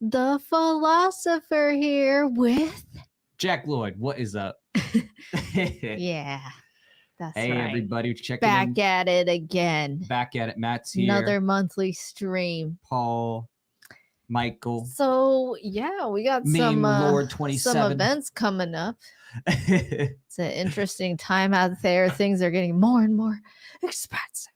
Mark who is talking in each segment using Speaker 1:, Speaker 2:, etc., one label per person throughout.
Speaker 1: the philosopher here with
Speaker 2: Jack Lloyd. What is up?
Speaker 1: yeah, that's
Speaker 2: hey
Speaker 1: right.
Speaker 2: Everybody, checking
Speaker 1: Back
Speaker 2: in.
Speaker 1: at it again.
Speaker 2: Back at it. Matt's here.
Speaker 1: Another monthly stream.
Speaker 2: Paul, Michael.
Speaker 1: So yeah, we got
Speaker 2: Meme Lord
Speaker 1: some
Speaker 2: 27.
Speaker 1: events coming up. It's an interesting time out there. Things are getting more and more expensive.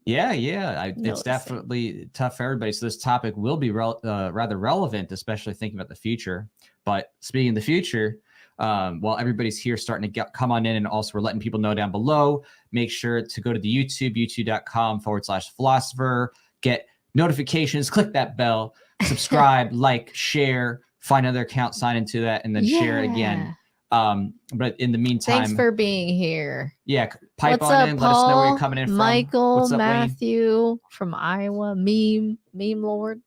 Speaker 2: Yeah. It's definitely tough for everybody. So this topic will be rather relevant, especially thinking about the future. But speaking of the future, while everybody's here starting to come on in, and also we're letting people know down below, make sure to go to the youtube.com/philosopher, get notifications, click that bell, subscribe, like, share, find another account, sign into that, and then share it again. But in the meantime,
Speaker 1: thanks for being here.
Speaker 2: Yeah, pipe
Speaker 1: What's
Speaker 2: on
Speaker 1: up,
Speaker 2: in.
Speaker 1: Paul,
Speaker 2: let us know where you're coming in from.
Speaker 1: Michael,
Speaker 2: What's up,
Speaker 1: Matthew
Speaker 2: Wayne?
Speaker 1: from Iowa, meme Lord.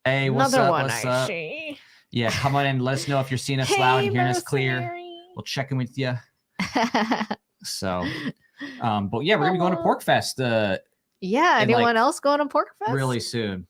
Speaker 2: Hey, what's
Speaker 1: Another
Speaker 2: up?
Speaker 1: one
Speaker 2: What's
Speaker 1: I
Speaker 2: up?
Speaker 1: see.
Speaker 2: Yeah, come on in. Let us know if you're seeing us loud and hearing us clear. We'll check in with you. So, but yeah, we're gonna be going to Pork Fest.
Speaker 1: Yeah, anyone else going to Pork Fest?
Speaker 2: Really soon.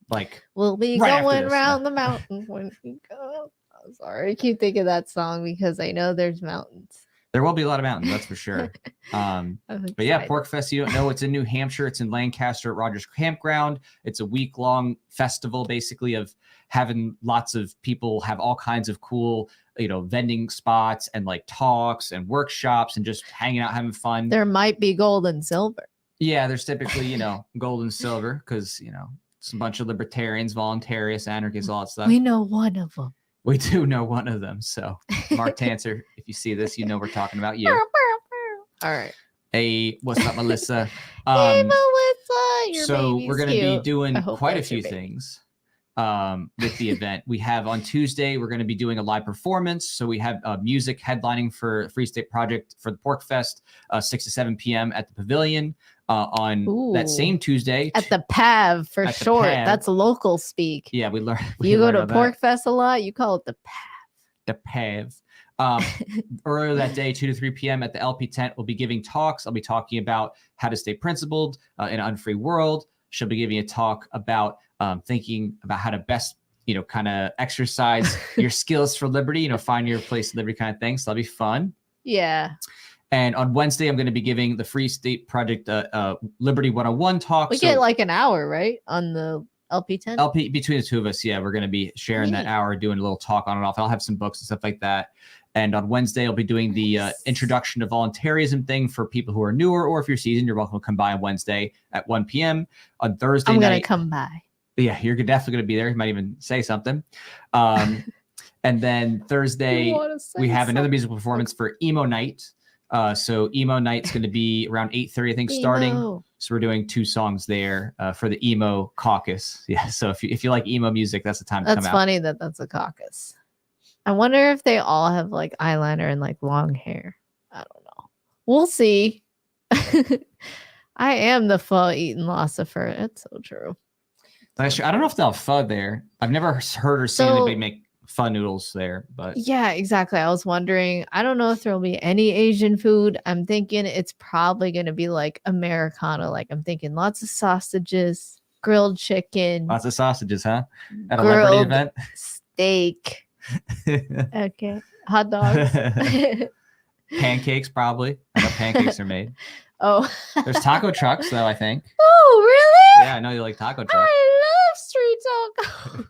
Speaker 2: Like
Speaker 1: we'll be going around the mountain when we go. I'm sorry, I keep thinking that song because I know there's mountains.
Speaker 2: There will be a lot of mountains, that's for sure. But yeah, Pork Fest, you don't know, it's in New Hampshire. It's in Lancaster at Rogers Campground. It's a week-long festival, basically, of having lots of people have all kinds of cool, vending spots and like talks and workshops and just hanging out, having fun.
Speaker 1: There might be gold and silver.
Speaker 2: Yeah, there's typically, gold and silver because, it's a bunch of libertarians, voluntarists, anarchists, all that stuff.
Speaker 1: We know one of them.
Speaker 2: We do know one of them. So, Mark Tancer, if you see this, we're talking about you.
Speaker 1: All right.
Speaker 2: Hey, what's up, Melissa?
Speaker 1: Hey, Melissa. Your
Speaker 2: so
Speaker 1: baby's
Speaker 2: we're going to be doing quite a few
Speaker 1: your
Speaker 2: things with the event. We have on Tuesday, we're going to be doing a live performance. So we have music headlining for Free State Project for the Pork Fest, 6 to 7 p.m. at the Pavilion. On that same Tuesday
Speaker 1: at the PAV for short. That's local speak.
Speaker 2: Yeah, we learned.
Speaker 1: You go to Pork Fest a lot, you call it the PAV.
Speaker 2: The PAV. Earlier that day, 2 to 3 p.m. at the LP tent, we'll be giving talks. I'll be talking about how to stay principled in an unfree world. She'll be giving a talk about thinking about how to best, kind of exercise your skills for liberty, find your place in liberty kind of thing. So that'll be fun.
Speaker 1: Yeah.
Speaker 2: And on Wednesday, I'm going to be giving the Free State Project Liberty 101 talk.
Speaker 1: We get like an hour, right? On the LP 10?
Speaker 2: LP, between the two of us, yeah, we're going to be sharing that hour, doing a little talk on and off. I'll have some books and stuff like that. And on Wednesday, I'll be doing the introduction to voluntarism thing for people who are newer, or if you're seasoned, you're welcome to come by on Wednesday at 1 p.m. On Thursday
Speaker 1: I'm
Speaker 2: night.
Speaker 1: going to come by.
Speaker 2: Yeah, you're definitely going to be there. You might even say something. And then Thursday, we have another musical performance for Emo Night. So Emo Night's going to be around 8:30, I think, starting. So we're doing 2 songs there for the Emo Caucus. Yeah, so if you like emo music, that's the time to come out.
Speaker 1: That's funny that's a caucus. I wonder if they all have like eyeliner and like long hair. I don't know. We'll see. I am the pho-eating philosopher. It's so true.
Speaker 2: I don't know if they'll have pho there. I've never heard or seen anybody make pho noodles there, but
Speaker 1: yeah, exactly. I was wondering, I don't know if there'll be any Asian food. I'm thinking it's probably going to be like Americana. Like I'm thinking lots of sausages, grilled chicken.
Speaker 2: Lots of sausages, huh? At a liberty event?
Speaker 1: Steak. Okay. Hot dogs.
Speaker 2: Pancakes, probably. I know pancakes are made.
Speaker 1: Oh.
Speaker 2: There's taco trucks, though, I think.
Speaker 1: Oh, really?
Speaker 2: Yeah, I know you like taco trucks.
Speaker 1: I love street tacos.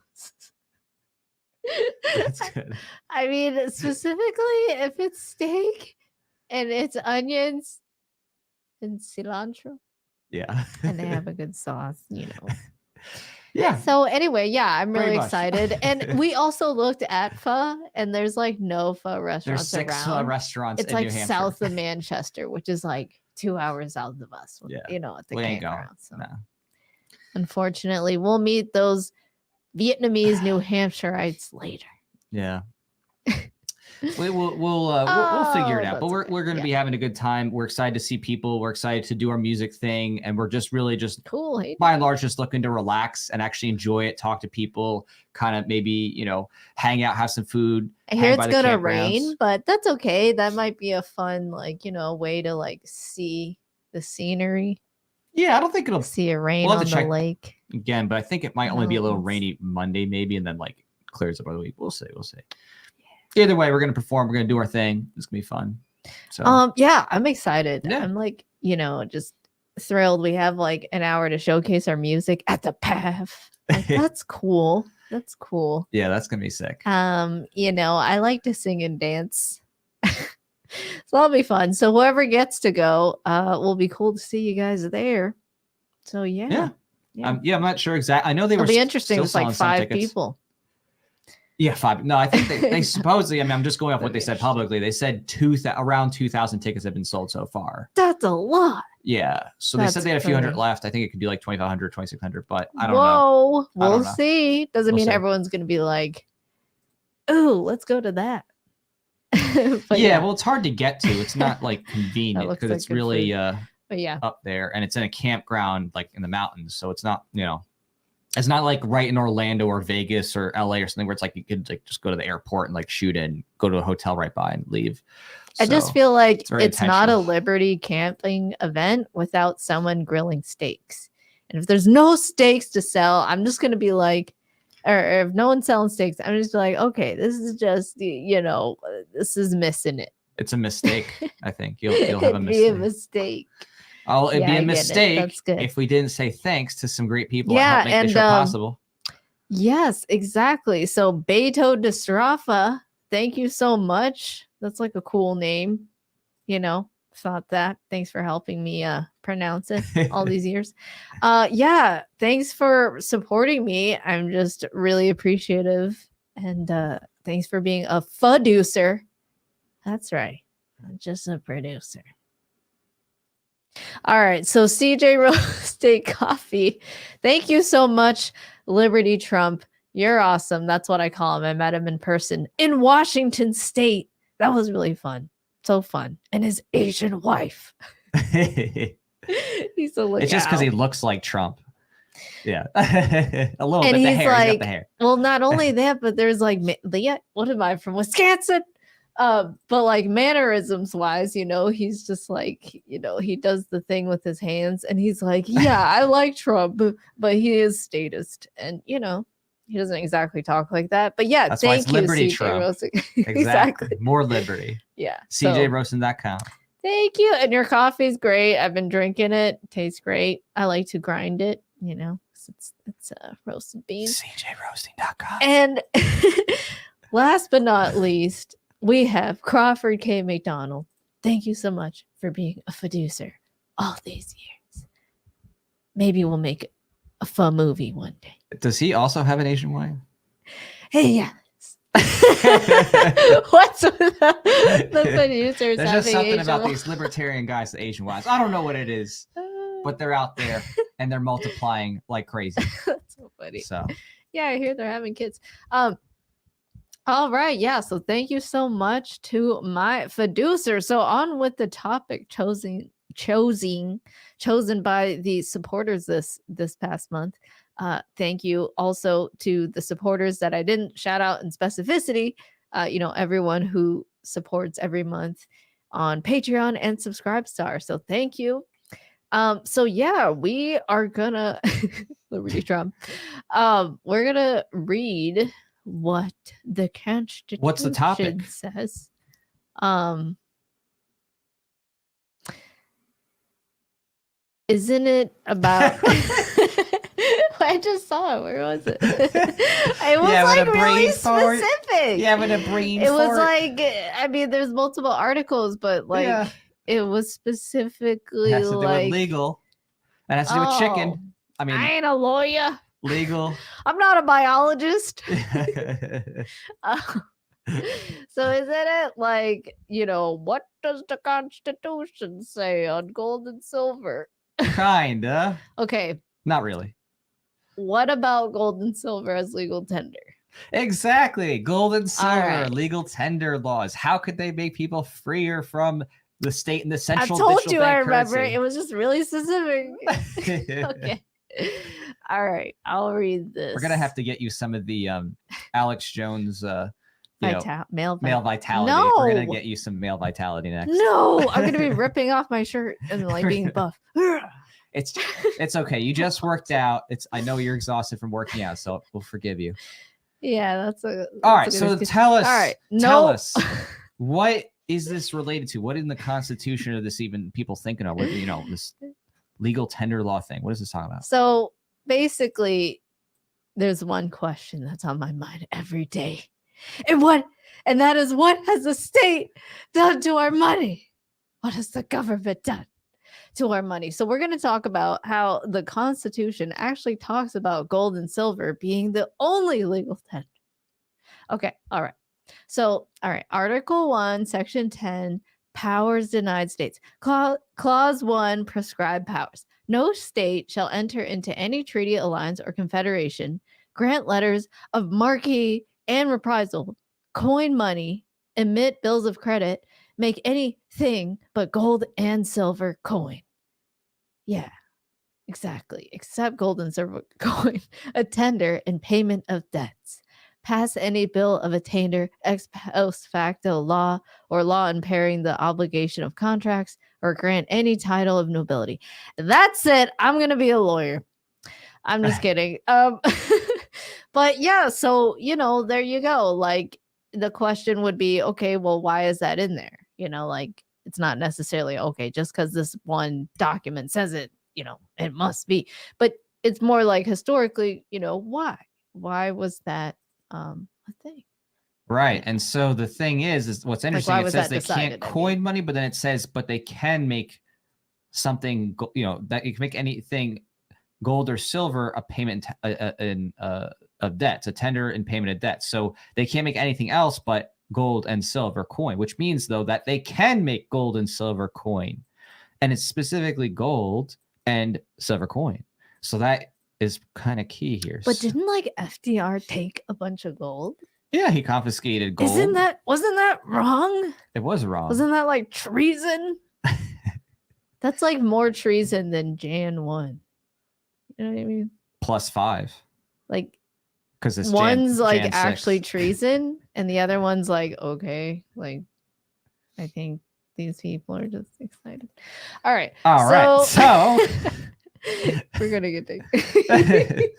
Speaker 2: That's good.
Speaker 1: I mean, specifically if it's steak and it's onions and cilantro.
Speaker 2: Yeah.
Speaker 1: And they have a good sauce,
Speaker 2: Yeah.
Speaker 1: So anyway, yeah, I'm really excited. And we also looked at pho, and there's like no pho restaurants.
Speaker 2: There's 6 restaurants
Speaker 1: it's
Speaker 2: in
Speaker 1: like
Speaker 2: New Hampshire.
Speaker 1: south of Manchester, which is like 2 hours south of us.
Speaker 2: Yeah.
Speaker 1: At the campground. So
Speaker 2: no.
Speaker 1: Unfortunately, we'll meet those Vietnamese New Hampshireites later.
Speaker 2: Yeah. We'll figure it out, but we're going to be having a good time. We're excited to see people. We're excited to do our music thing, and we're just really just
Speaker 1: cool. Hey,
Speaker 2: by and large, just looking to relax and actually enjoy it. Talk to people, kind of maybe hang out, have some food.
Speaker 1: I hear it's gonna rain, but that's okay. That might be a fun way to see the scenery.
Speaker 2: Yeah, I don't think it'll
Speaker 1: see a rain
Speaker 2: we'll
Speaker 1: on
Speaker 2: have
Speaker 1: the
Speaker 2: to check
Speaker 1: lake
Speaker 2: again, but I think it might only be a little
Speaker 1: Mountains.
Speaker 2: rainy Monday, maybe, and then like clears up over the week. We'll see. We'll see. Either way, we're gonna perform. We're gonna do our thing. It's gonna be fun. So
Speaker 1: yeah, I'm excited.
Speaker 2: Yeah.
Speaker 1: I'm like, just thrilled. We have like an hour to showcase our music at the PAF. Like, that's cool. That's cool.
Speaker 2: Yeah, that's gonna be sick.
Speaker 1: I like to sing and dance. So that'll be fun. So whoever gets to go, will be cool to see you guys there. So yeah.
Speaker 2: I'm not sure exactly. I know they were.
Speaker 1: It'll be interesting. It's like 5
Speaker 2: tickets.
Speaker 1: people.
Speaker 2: Yeah, 5. No, I think they supposedly. I mean, I'm just going off what they said publicly. They said around 2,000 tickets have been sold so far.
Speaker 1: That's a lot.
Speaker 2: Yeah, so they said they had a few hundred left. I think it could be like 2,500, 2,600, but I don't know.
Speaker 1: Whoa, we'll see. Doesn't mean everyone's going to be like, "Ooh, let's go to that."
Speaker 2: But yeah, well, it's hard to get to. It's not like convenient because it's really
Speaker 1: but yeah,
Speaker 2: up there, and it's in a campground like in the mountains, so it's not it's not like right in Orlando or Vegas or LA or something where it's like you could like just go to the airport and like shoot in, go to a hotel right by and leave.
Speaker 1: I just feel like it's not a Liberty camping event without someone grilling steaks. And if there's no steaks to sell, I'm just going to be like, or if no one's selling steaks, I'm just like, okay, this is just, this is missing it.
Speaker 2: It's a mistake. I think you'll have a mistake.
Speaker 1: Be a mistake.
Speaker 2: Oh, it'd be a mistake if we didn't say thanks to some great people
Speaker 1: that
Speaker 2: helped make the show possible.
Speaker 1: Yes, exactly. So Beto de Strafa, thank you so much. That's like a cool name, thought that. Thanks for helping me pronounce it all these years. Yeah, thanks for supporting me. I'm just really appreciative. And thanks for being a producer. That's right. I'm just a producer. All right. So CJ Roasted Coffee. Thank you so much, Liberty Trump. You're awesome. That's what I call him. I met him in person in Washington State. That was really fun. So fun. And his Asian wife. He's a
Speaker 2: It's just because he looks like Trump. Yeah. A little bit. The hair. Like, he's got the hair.
Speaker 1: Well, not only that, but there's like, what am I from Wisconsin? But like mannerisms wise, he's just like, he does the thing with his hands and he's like, yeah, I like Trump, but he is statist. And, he doesn't exactly talk like that. But yeah,
Speaker 2: that's why it's Liberty Trump.
Speaker 1: Exactly.
Speaker 2: More liberty.
Speaker 1: Yeah.
Speaker 2: CJRoasting.com.
Speaker 1: Thank you. And your coffee's great. I've been drinking it. It tastes great. I like to grind it, it's roasted beans.
Speaker 2: CJRoasting.com.
Speaker 1: And last but not least, we have Crawford K. McDonald. Thank you so much for being a fiducer all these years. Maybe we'll make a fun movie one day.
Speaker 2: Does he also have an Asian wife?
Speaker 1: Hey, yeah. What's with the producers?
Speaker 2: There's just something
Speaker 1: Asian
Speaker 2: about
Speaker 1: wives?
Speaker 2: these libertarian guys, the Asian wives. I don't know what it is, but they're out there and they're multiplying like crazy.
Speaker 1: That's so funny.
Speaker 2: So
Speaker 1: yeah, I hear they're having kids. All right. Yeah. So thank you so much to my fiducer. So on with the topic chosen by the supporters this past month. Thank you also to the supporters that I didn't shout out in specificity. Everyone who supports every month on Patreon and Subscribestar. So thank you. So yeah, we are gonna Liberty Trump. We're gonna read what the Constitution
Speaker 2: what's the topic
Speaker 1: says. Isn't it about I just saw it. Where was it? It was like really specific.
Speaker 2: Yeah, with a brain
Speaker 1: It was like, I mean, there's multiple articles, but like it was specifically
Speaker 2: it has to do
Speaker 1: like
Speaker 2: with legal. It has to do with chicken. I mean,
Speaker 1: I ain't a lawyer.
Speaker 2: Legal.
Speaker 1: I'm not a biologist. So isn't it like, what does the Constitution say on gold and silver?
Speaker 2: Kinda.
Speaker 1: Okay.
Speaker 2: Not really.
Speaker 1: What about gold and silver as legal tender?
Speaker 2: Exactly. Gold and silver, legal tender laws. How could they make people freer from the state and the central
Speaker 1: I told you I remember.
Speaker 2: Currency?
Speaker 1: It was just really specific. Okay. All right. I'll read this.
Speaker 2: We're going to have to get you some of the Alex Jones male vitality.
Speaker 1: No.
Speaker 2: We're going to get you some male vitality next.
Speaker 1: No. I'm going to be ripping off my shirt and like being buff.
Speaker 2: It's okay. You just worked out. I know you're exhausted from working out, so we'll forgive you.
Speaker 1: Yeah, that's a.
Speaker 2: All right, so tell us.
Speaker 1: All right,
Speaker 2: tell us what is this related to? What in the Constitution are this even people thinking of? What, this legal tender law thing. What is this talking about?
Speaker 1: So basically, there's one question that's on my mind every day, and that is, what has the state done to our money? What has the government done to our money? So we're going to talk about how the Constitution actually talks about gold and silver being the only legal tender. Okay, all right. So, all right, Article 1, Section 10, powers denied states. Clause 1, prescribed powers. No state shall enter into any treaty, alliance, or confederation, grant letters of marque and reprisal, coin money, emit bills of credit, make anything but gold and silver coin. Yeah, exactly. Except gold and silver coin, a tender and payment of debts. Pass any bill of attainder, ex post facto law, or law impairing the obligation of contracts, or grant any title of nobility. That's it. I'm going to be a lawyer. I'm just kidding. But yeah, so, there you go. Like, the question would be, okay, well, why is that in there? Like, it's not necessarily, okay, just because this one document says it, it must be. But it's more like, historically, why? Why was that a thing?
Speaker 2: Right. And so the thing is what's interesting, it says they can't coin money, but then it says, but they can make something, that you can make anything gold or silver a payment of debts, a tender and payment of debts. So they can't make anything else but gold and silver coin, which means, though, that they can make gold and silver coin. And it's specifically gold and silver coin. So that is kind of key here.
Speaker 1: But didn't FDR take a bunch of gold?
Speaker 2: Yeah, he confiscated gold.
Speaker 1: Wasn't that wrong?
Speaker 2: It was wrong.
Speaker 1: Wasn't that like treason? That's like more treason than Jan 1. You know what I mean?
Speaker 2: +5.
Speaker 1: Like,
Speaker 2: because it's
Speaker 1: one's
Speaker 2: Jan
Speaker 1: actually
Speaker 2: 6.
Speaker 1: treason, and the other one's like, okay, like, I think these people are just excited. All right.
Speaker 2: So
Speaker 1: we're gonna get to.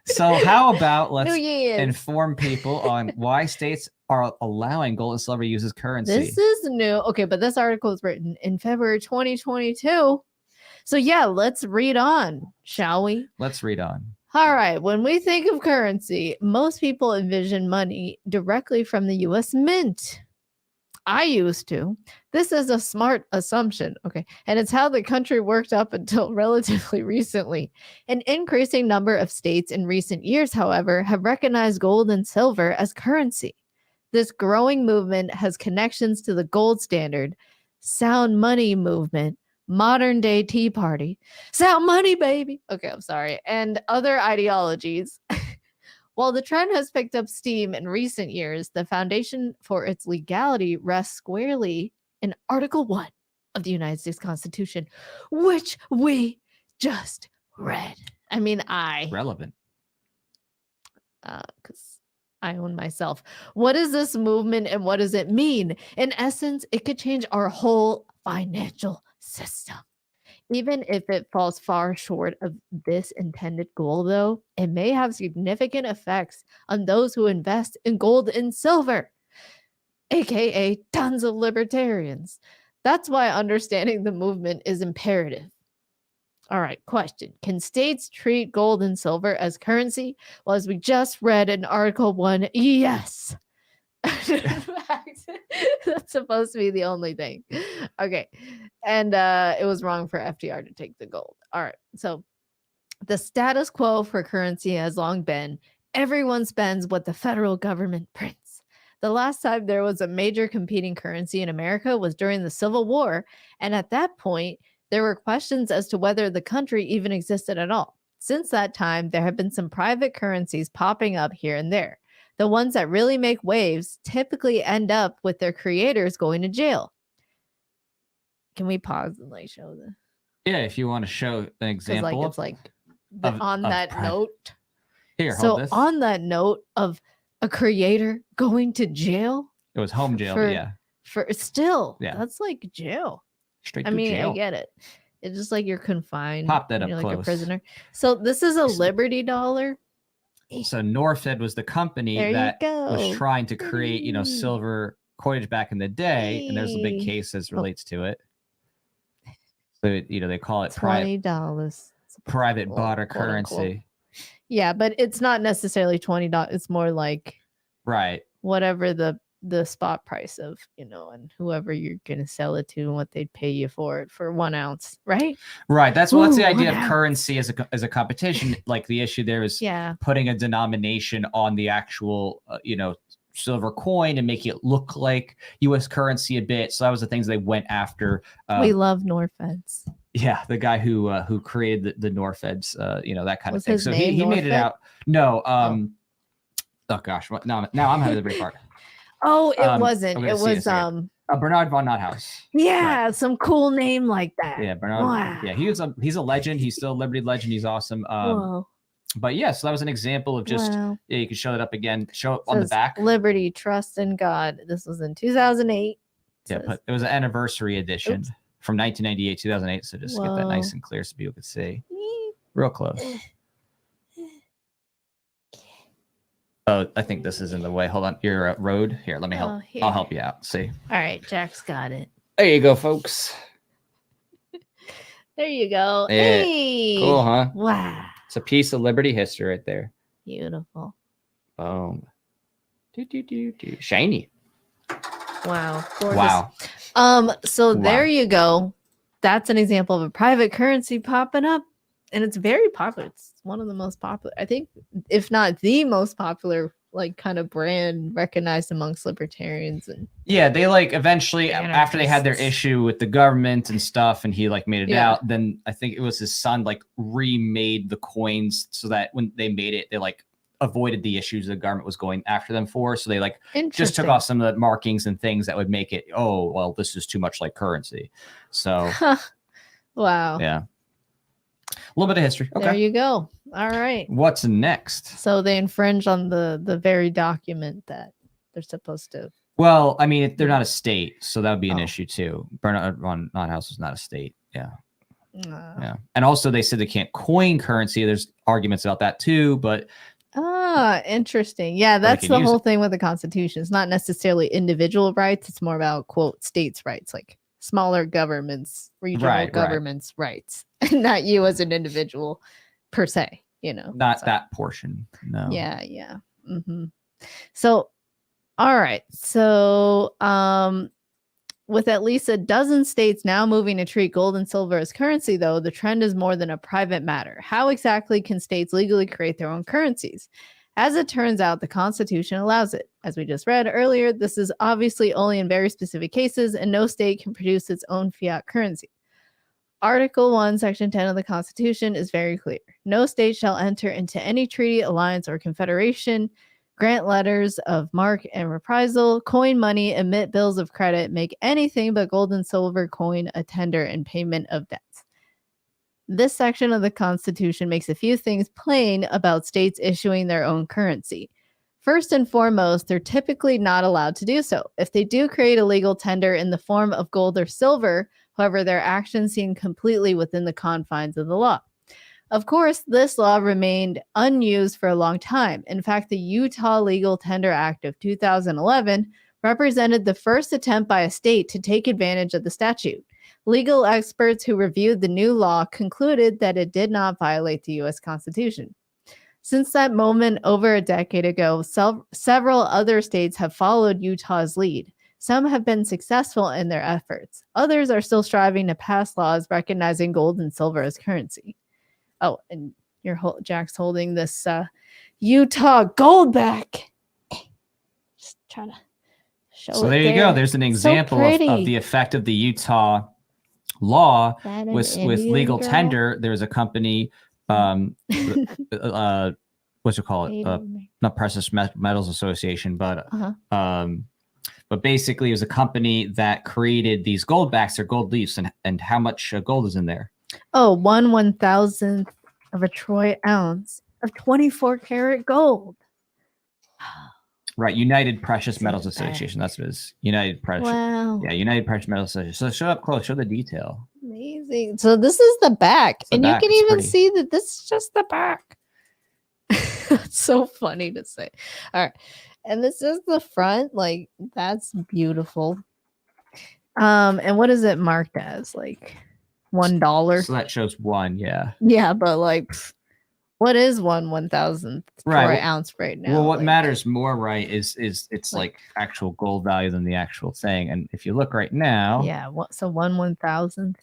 Speaker 2: So how about let's inform people on why states are allowing gold and silver use as currency.
Speaker 1: This is new. Okay, but this article is written in February 2022. So yeah, let's read on, shall we?
Speaker 2: Let's read on.
Speaker 1: All right. When we think of currency, most people envision money directly from the U.S. Mint. I used to. This is a smart assumption, okay? And it's how the country worked up until relatively recently. An increasing number of states in recent years, however, have recognized gold and silver as currency. This growing movement has connections to the gold standard, sound money movement, modern day Tea Party, sound money, baby. Okay, I'm sorry. And other ideologies. While the trend has picked up steam in recent years, the foundation for its legality rests squarely in Article 1 of the United States Constitution, which we just read. I mean,
Speaker 2: relevant.
Speaker 1: Because I own myself. What is this movement and what does it mean? In essence, it could change our whole financial system. Even if it falls far short of this intended goal, though, it may have significant effects on those who invest in gold and silver, aka tons of libertarians. That's why understanding the movement is imperative. All right, question. Can states treat gold and silver as currency? Well, as we just read in Article 1, yes. In fact, that's supposed to be the only thing. Okay. And it was wrong for FDR to take the gold. All right. So the status quo for currency has long been everyone spends what the federal government prints. The last time there was a major competing currency in America was during the Civil War. And at that point, there were questions as to whether the country even existed at all. Since that time, there have been some private currencies popping up here and there. The ones that really make waves typically end up with their creators going to jail. Can we pause and show this?
Speaker 2: Yeah, if you want to show an example.
Speaker 1: It's on that note.
Speaker 2: Here, hold this.
Speaker 1: On that note of a creator going to jail.
Speaker 2: It was home jail, yeah.
Speaker 1: For still,
Speaker 2: yeah.
Speaker 1: That's like jail.
Speaker 2: Straight to jail.
Speaker 1: I get it. It's just like you're confined.
Speaker 2: Pop that up
Speaker 1: you're
Speaker 2: close.
Speaker 1: like a prisoner. So this is a Liberty dollar.
Speaker 2: So Norfed was the company that was trying to create, silver coinage back in the day, and there's a big case as relates to it. So they call it
Speaker 1: $20.
Speaker 2: Private barter currency.
Speaker 1: Yeah, but it's not necessarily $20. It's more like whatever the spot price of, and whoever you're gonna sell it to and what they'd pay you for it for 1 ounce, right?
Speaker 2: Right. That's the idea of currency as a competition. Like the issue there is putting a denomination on the actual, silver coin and making it look like U.S. currency a bit. So that was the things they went after.
Speaker 1: We love Norfeds.
Speaker 2: Yeah, the guy who created the Norfeds, that kind of thing. So he made it out. No. Oh gosh. Now I'm having the brain fart.
Speaker 1: Oh, it wasn't. It was
Speaker 2: Bernard von Nothaus.
Speaker 1: Yeah, some cool name like that.
Speaker 2: Yeah, Bernard. Wow. Yeah, he's a legend. He's still a Liberty legend. He's awesome. But yeah, so that was an example of just you can show it up again. Show it on the back.
Speaker 1: Liberty, trust in God. This was in 2008.
Speaker 2: Yeah, but it was an anniversary edition from 1998, 2008. So just get that nice and clear so people could see. Real close. Oh, I think this is in the way. Hold on. Your road. Here, let me help. I'll help you out. See.
Speaker 1: All right. Jack's got it.
Speaker 2: There you go, folks.
Speaker 1: There you go.
Speaker 2: Yeah.
Speaker 1: Hey.
Speaker 2: Cool, huh?
Speaker 1: Wow.
Speaker 2: It's a piece of Liberty history right there.
Speaker 1: Beautiful.
Speaker 2: Boom. Shiny.
Speaker 1: Wow. Gorgeous.
Speaker 2: Wow.
Speaker 1: So there you go. That's an example of a private currency popping up. And it's very popular. It's one of the most popular, I think, if not the most popular, like kind of brand recognized amongst libertarians. And
Speaker 2: yeah, they eventually after they had their issue with the government and stuff, and he made it out. Then I think it was his son remade the coins so that when they made it, they avoided the issues the government was going after them for. So they just took off some of the markings and things that would make it, oh well, this is too much like currency. So
Speaker 1: wow.
Speaker 2: Yeah. A little bit of history. Okay.
Speaker 1: There you go. All right.
Speaker 2: What's next?
Speaker 1: So they infringe on the very document that they're supposed to.
Speaker 2: Well, I mean, they're not a state, so that would be an issue too. Bernard von Nothaus is not a state. Yeah. Yeah. And also they said they can't coin currency. There's arguments about that too, but.
Speaker 1: Interesting. Yeah, that's the whole thing with the Constitution. It's not necessarily individual rights. It's more about, quote, states' rights, like smaller governments, regional governments' rights. Not you as an individual per se,
Speaker 2: Not that portion. No.
Speaker 1: Yeah. Mm-hmm. So, all right. So, with at least a dozen states now moving to treat gold and silver as currency, though, the trend is more than a private matter. How exactly can states legally create their own currencies? As it turns out, the Constitution allows it. As we just read earlier, this is obviously only in very specific cases, and no state can produce its own fiat currency. Article 1, Section 10 of the Constitution is very clear. No state shall enter into any treaty, alliance, or confederation, grant letters of marque and reprisal, coin money, emit bills of credit, make anything but gold and silver coin a tender in payment of debts. This section of the Constitution makes a few things plain about states issuing their own currency. First and foremost, they're typically not allowed to do so. If they do create a legal tender in the form of gold or silver, however, their actions seem completely within the confines of the law. Of course, this law remained unused for a long time. In fact, the Utah Legal Tender Act of 2011 represented the first attempt by a state to take advantage of the statute. Legal experts who reviewed the new law concluded that it did not violate the U.S. Constitution. Since that moment over a decade ago, several other states have followed Utah's lead. Some have been successful in their efforts. Others are still striving to pass laws recognizing gold and silver as currency. Oh, and Jack's holding this Utah goldback. Just trying to show it.
Speaker 2: So there you go. There's an example of the effect of the Utah law with legal tender. There's a company, what's it called? Not Precious Metals Association, but basically it was a company that created these goldbacks or gold leafs. And how much gold is in there?
Speaker 1: Oh, 1/1000th of a troy ounce of 24 karat gold.
Speaker 2: Right, United Precious
Speaker 1: See
Speaker 2: Metals
Speaker 1: the
Speaker 2: Association.
Speaker 1: back.
Speaker 2: That's what it is. United Precious.
Speaker 1: Wow.
Speaker 2: Yeah, United Precious Metals Association. So show up close. Show the detail.
Speaker 1: Amazing. So this is the back,
Speaker 2: It's the
Speaker 1: and
Speaker 2: back.
Speaker 1: you can
Speaker 2: It's
Speaker 1: even
Speaker 2: pretty.
Speaker 1: see that this is just the back. It's so funny to say. All right, and this is the front. Like that's beautiful. And what is it marked as? Like $1?
Speaker 2: So that shows 1. Yeah.
Speaker 1: Yeah, but like, what is 1/1000th
Speaker 2: Right.
Speaker 1: troy ounce right now?
Speaker 2: Well, what
Speaker 1: like,
Speaker 2: matters more, right, is it's like actual gold value than the actual thing. And if you look right now,
Speaker 1: yeah, so 1/1000th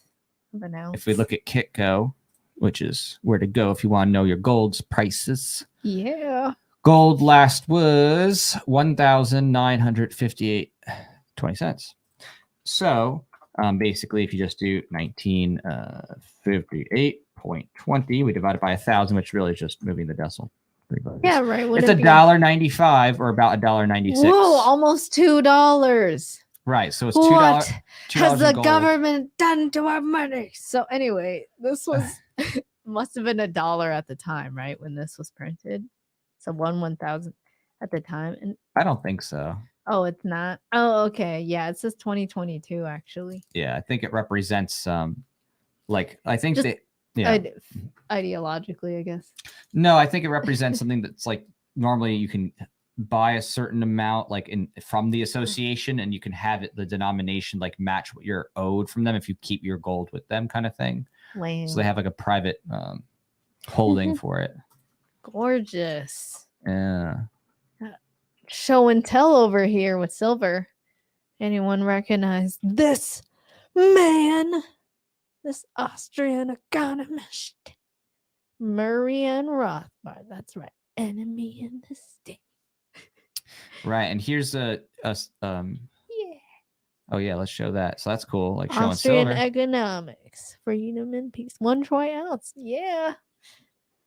Speaker 1: of an ounce.
Speaker 2: if we look at Kitco, which is where to go if you want to know your gold's prices.
Speaker 1: Yeah.
Speaker 2: Gold last was $1,958.20. So basically, if you just do 1958.20, we divide it by 1,000, which really is just moving the decimal.
Speaker 1: Yeah, right.
Speaker 2: It's $1.95 or about $1.96.
Speaker 1: Whoa, almost $2.
Speaker 2: Right. So it's
Speaker 1: what
Speaker 2: $2.
Speaker 1: Has the government done to our money? So anyway, this was must have been $1 at the time, right? When this was printed. So 1/1000 at the time. And
Speaker 2: I don't think so.
Speaker 1: oh, it's not. Oh, okay. Yeah, it says 2022 actually.
Speaker 2: Yeah, I think it represents like I think
Speaker 1: Just
Speaker 2: that yeah.
Speaker 1: Ideologically, I guess.
Speaker 2: No, I think it represents something that's like normally you can buy a certain amount like from the association and you can have it the denomination like match what you're owed from them if you keep your gold with them kind of thing.
Speaker 1: Wow.
Speaker 2: So they have like a private holding for it.
Speaker 1: Gorgeous.
Speaker 2: Yeah.
Speaker 1: Show and tell over here with silver. Anyone recognize this man? This Austrian economist, Marianne Rothbard. That's right, enemy in the state.
Speaker 2: Right, and here's a
Speaker 1: yeah.
Speaker 2: Oh yeah, let's show that. So that's cool. Like showing
Speaker 1: Austrian
Speaker 2: silver.
Speaker 1: economics, freedom and peace. 1 troy ounce. Yeah,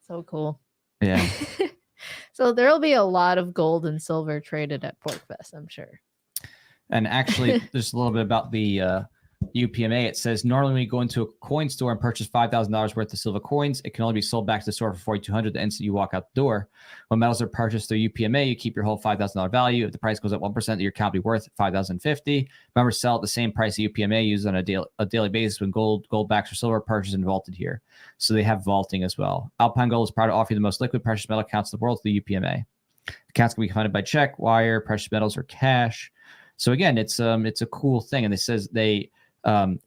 Speaker 1: so cool.
Speaker 2: Yeah.
Speaker 1: So there'll be a lot of gold and silver traded at PorkFest, I'm sure.
Speaker 2: And actually, there's a little bit about the UPMA. It says normally when you go into a coin store and purchase $5,000 worth of silver coins, it can only be sold back to the store for $4,200 the instant you walk out the door. When metals are purchased through UPMA, you keep your whole $5,000 value. If the price goes up 1%, your account will be worth $5,050. Members sell at the same price the UPMA uses on a daily basis when goldbacks or silver purchased and vaulted here. So they have vaulting as well. Alpine Gold is proud to offer you the most liquid precious metal accounts in the world through the UPMA. Accounts can be funded by check, wire, precious metals, or cash. So again, it's a cool thing, and it says they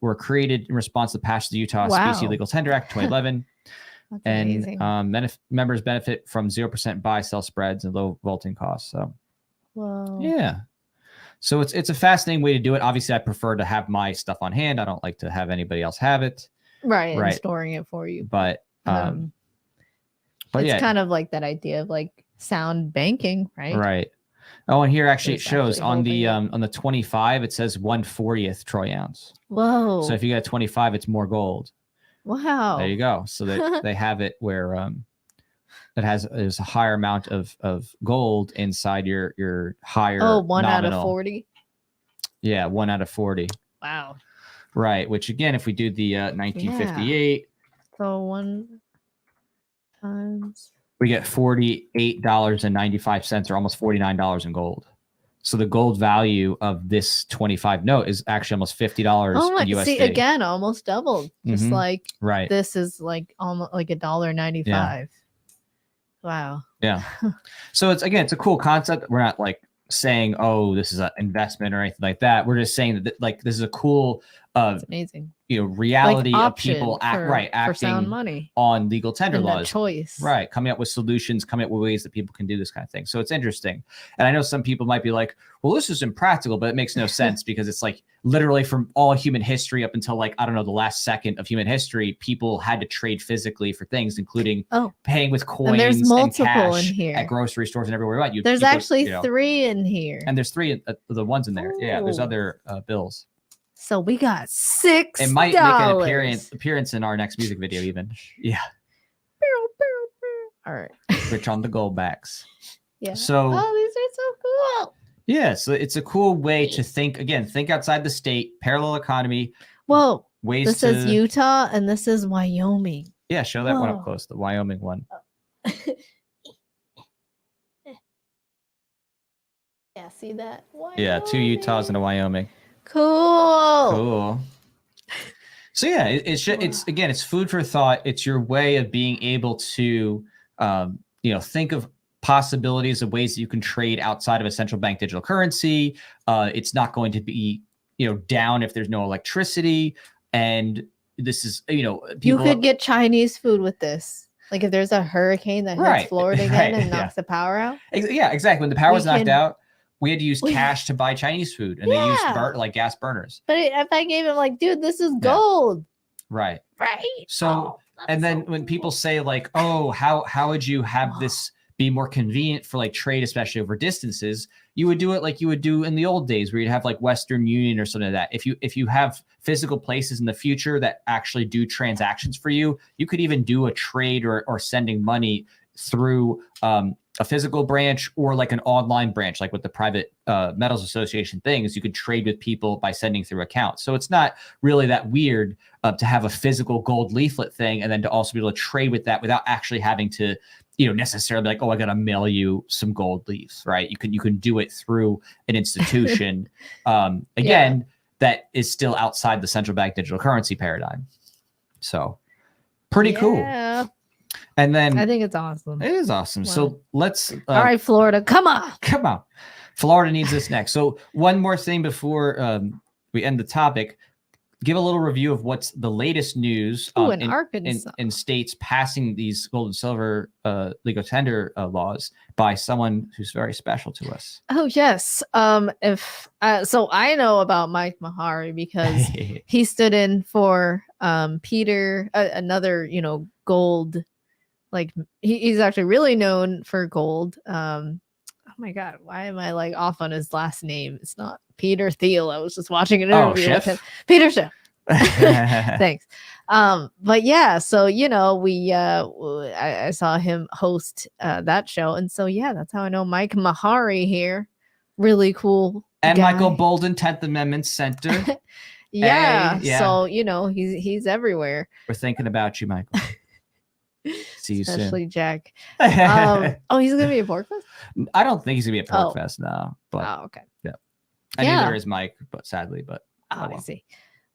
Speaker 2: were created in response to the passage of the Utah Specie Legal Tender Act 2011. And members benefit from 0% buy-sell spreads and low vaulting costs. So, yeah. So it's a fascinating way to do it. Obviously, I prefer to have my stuff on hand. I don't like to have anybody else have it.
Speaker 1: Right. And storing it for you.
Speaker 2: But
Speaker 1: it's kind of like that idea of like sound banking, right?
Speaker 2: Right. Oh, and here actually it shows on the 25, it says 1/40th troy ounce.
Speaker 1: Whoa.
Speaker 2: So if you got 25, it's more gold.
Speaker 1: Wow.
Speaker 2: There you go. So that they have it where there's a higher amount of gold inside your higher.
Speaker 1: Oh, 1
Speaker 2: nominal.
Speaker 1: out of 40.
Speaker 2: Yeah, 1 out of 40.
Speaker 1: Wow.
Speaker 2: Right. Which again, if we do the 1958,
Speaker 1: so 1 times.
Speaker 2: We get $48.95 or almost $49 in gold. So the gold value of this 25 note is actually almost $50 in USD.
Speaker 1: See, again, almost doubled. Just like
Speaker 2: right.
Speaker 1: This is like almost like $1.95. Yeah. Wow.
Speaker 2: Yeah. So it's a cool concept. We're not like saying, oh, this is an investment or anything like that. We're just saying that like this is a cool
Speaker 1: amazing.
Speaker 2: Reality
Speaker 1: like
Speaker 2: of people acting
Speaker 1: sound money
Speaker 2: on legal tender laws.
Speaker 1: Choice.
Speaker 2: Right. Coming up with solutions, coming up with ways that people can do this kind of thing. So it's interesting. And I know some people might be like, well, this is impractical, but it makes no sense because it's like literally from all human history up until like, I don't know, the last second of human history, people had to trade physically for things, including paying with coins and
Speaker 1: there's multiple
Speaker 2: cash
Speaker 1: in here
Speaker 2: at grocery stores and everywhere. Right.
Speaker 1: There's actually 3 in here.
Speaker 2: And there's 3 the ones in there.
Speaker 1: Ooh.
Speaker 2: Yeah. There's other bills.
Speaker 1: So we got $6.
Speaker 2: It might make an appearance in our next music video, even. Yeah.
Speaker 1: All right.
Speaker 2: Rich on the goldbacks.
Speaker 1: Yeah.
Speaker 2: So.
Speaker 1: Oh, these are so cool.
Speaker 2: Yeah. So it's a cool way to think outside the state, parallel economy.
Speaker 1: Whoa.
Speaker 2: Ways
Speaker 1: this is Utah and this is Wyoming.
Speaker 2: Yeah. Show that one up close. The Wyoming one.
Speaker 1: Yeah, see that? Wyoming.
Speaker 2: Yeah, 2 Utahs and a Wyoming.
Speaker 1: Cool.
Speaker 2: So yeah, it's again, it's food for thought. It's your way of being able to, think of possibilities of ways that you can trade outside of a central bank digital currency. It's not going to be, down if there's no electricity. And this is, people,
Speaker 1: you could get Chinese food with this. Like if there's a hurricane that hits Florida again and knocks the power out.
Speaker 2: Yeah, exactly. When the power was knocked out, we had to use cash to buy Chinese food, and they used gas burners.
Speaker 1: But if I gave him like, dude, this is gold.
Speaker 2: Right.
Speaker 1: Right.
Speaker 2: So, and then when people say like, oh, how would you have this be more convenient for like trade, especially over distances? You would do it like you would do in the old days, where you'd have like Western Union or something like that. If you have physical places in the future that actually do transactions for you, you could even do a trade or sending money through a physical branch or like an online branch, like with the private metals association thing, is you could trade with people by sending through accounts. So it's not really that weird to have a physical gold leaflet thing, and then to also be able to trade with that without actually having to, necessarily like, oh, I got to mail you some gold leaves, right? You can do it through an institution. That is still outside the central bank digital currency paradigm. So pretty cool. And then
Speaker 1: I think it's awesome.
Speaker 2: It is awesome. Wow. So let's.
Speaker 1: All right, Florida, come on.
Speaker 2: Florida needs this next. So one more thing before we end the topic. Give a little review of what's the latest news
Speaker 1: in Arkansas.
Speaker 2: In states passing these gold and silver legal tender laws by someone who's very special to us.
Speaker 1: Oh yes. So I know about Mike Mahari because he stood in for Peter, another gold. Like he's actually really known for gold. Oh my God, why am I like off on his last name? It's not Peter Thiel. I was just watching an interview with him. Peter Schiff. Thanks. But yeah, so I saw him host that show, and so yeah, that's how I know Mike Mahari here. Really cool.
Speaker 2: And
Speaker 1: guy.
Speaker 2: Michael Bolden, 10th Amendment Center.
Speaker 1: Yeah. So he's everywhere.
Speaker 2: We're thinking about you, Michael. See you
Speaker 1: Especially
Speaker 2: soon.
Speaker 1: Jack. He's gonna be at Pork Fest?
Speaker 2: I don't think he's gonna be at Pork Fest now. But
Speaker 1: okay.
Speaker 2: Yeah. And neither is Mike, but sadly,
Speaker 1: I see.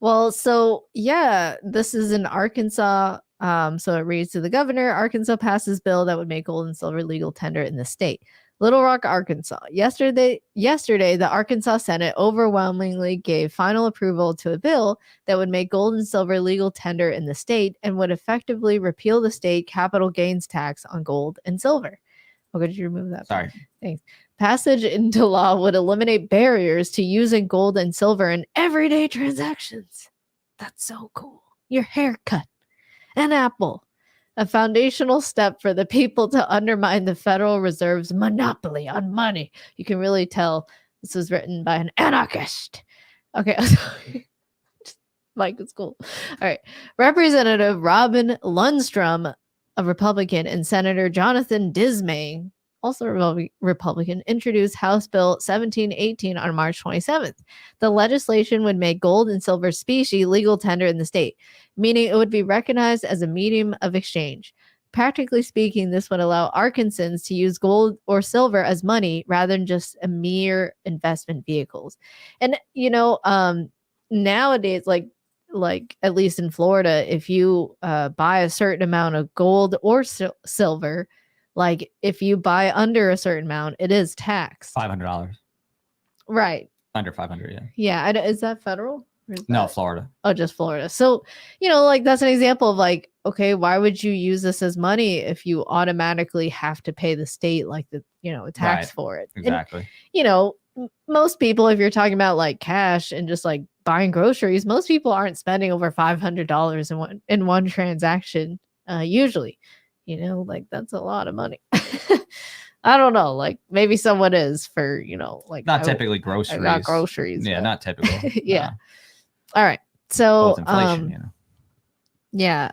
Speaker 1: Well, so yeah, this is in Arkansas. So it reads to the governor, Arkansas passes bill that would make gold and silver legal tender in the state. Little Rock, Arkansas. Yesterday, the Arkansas Senate overwhelmingly gave final approval to a bill that would make gold and silver legal tender in the state and would effectively repeal the state capital gains tax on gold and silver. Oh, could you remove that?
Speaker 2: Sorry.
Speaker 1: Thanks. Passage into law would eliminate barriers to using gold and silver in everyday transactions. That's so cool. Your haircut, an apple. A foundational step for the people to undermine the Federal Reserve's monopoly on money. You can really tell this was written by an anarchist. Okay. Mike, it's cool. All right. Representative Robin Lundstrom, a Republican, and Senator Jonathan Dismay, also a Republican, introduced House Bill 1718 on March 27th. The legislation would make gold and silver specie legal tender in the state, meaning it would be recognized as a medium of exchange. Practically speaking, this would allow Arkansans to use gold or silver as money rather than just a mere investment vehicles. And, nowadays, like at least in Florida, if you buy a certain amount of gold or silver, like if you buy under a certain amount, it is taxed.
Speaker 2: $500.
Speaker 1: Right.
Speaker 2: Under 500, yeah.
Speaker 1: Yeah. Is that federal?
Speaker 2: No, Florida.
Speaker 1: Oh, just Florida. So, like that's an example of like, okay, why would you use this as money if you automatically have to pay the state like the, a tax for it?
Speaker 2: Exactly.
Speaker 1: And, most people, if you're talking about like cash and just like buying groceries, most people aren't spending over $500 in one transaction. Usually, like that's a lot of money. I don't know. Like maybe someone is for, like
Speaker 2: not typically groceries.
Speaker 1: Not groceries.
Speaker 2: Yeah, not typical.
Speaker 1: Yeah. All right. So
Speaker 2: inflation,
Speaker 1: yeah.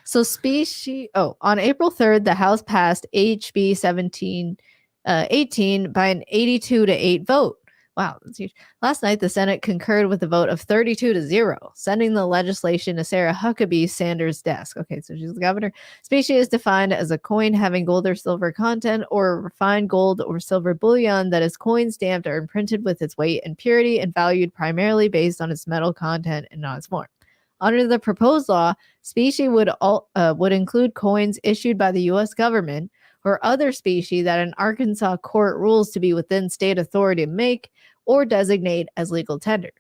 Speaker 1: So species. Oh, on April 3rd, the House passed HB 1718 by an 82-8 vote, Wow, that's huge. Last night, the Senate concurred with a vote of 32-0, sending the legislation to Sarah Huckabee Sanders' desk. Okay, so she's the governor. Specie is defined as a coin having gold or silver content, or refined gold or silver bullion that is coin stamped or imprinted with its weight and purity and valued primarily based on its metal content and not its form. Under the proposed law, specie would include coins issued by the U.S. government or other specie that an Arkansas court rules to be within state authority to make or designate as legal tender.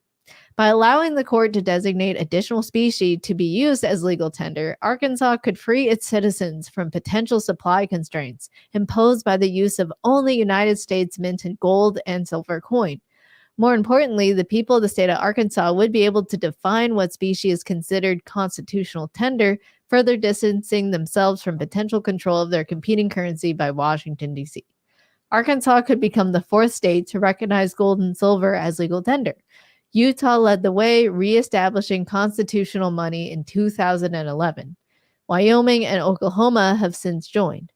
Speaker 1: By allowing the court to designate additional specie to be used as legal tender, Arkansas could free its citizens from potential supply constraints imposed by the use of only United States minted gold and silver coin. More importantly, the people of the state of Arkansas would be able to define what specie is considered constitutional tender, further distancing themselves from potential control of their competing currency by Washington, D.C. Arkansas could become the fourth state to recognize gold and silver as legal tender. Utah led the way, reestablishing constitutional money in 2011. Wyoming and Oklahoma have since joined.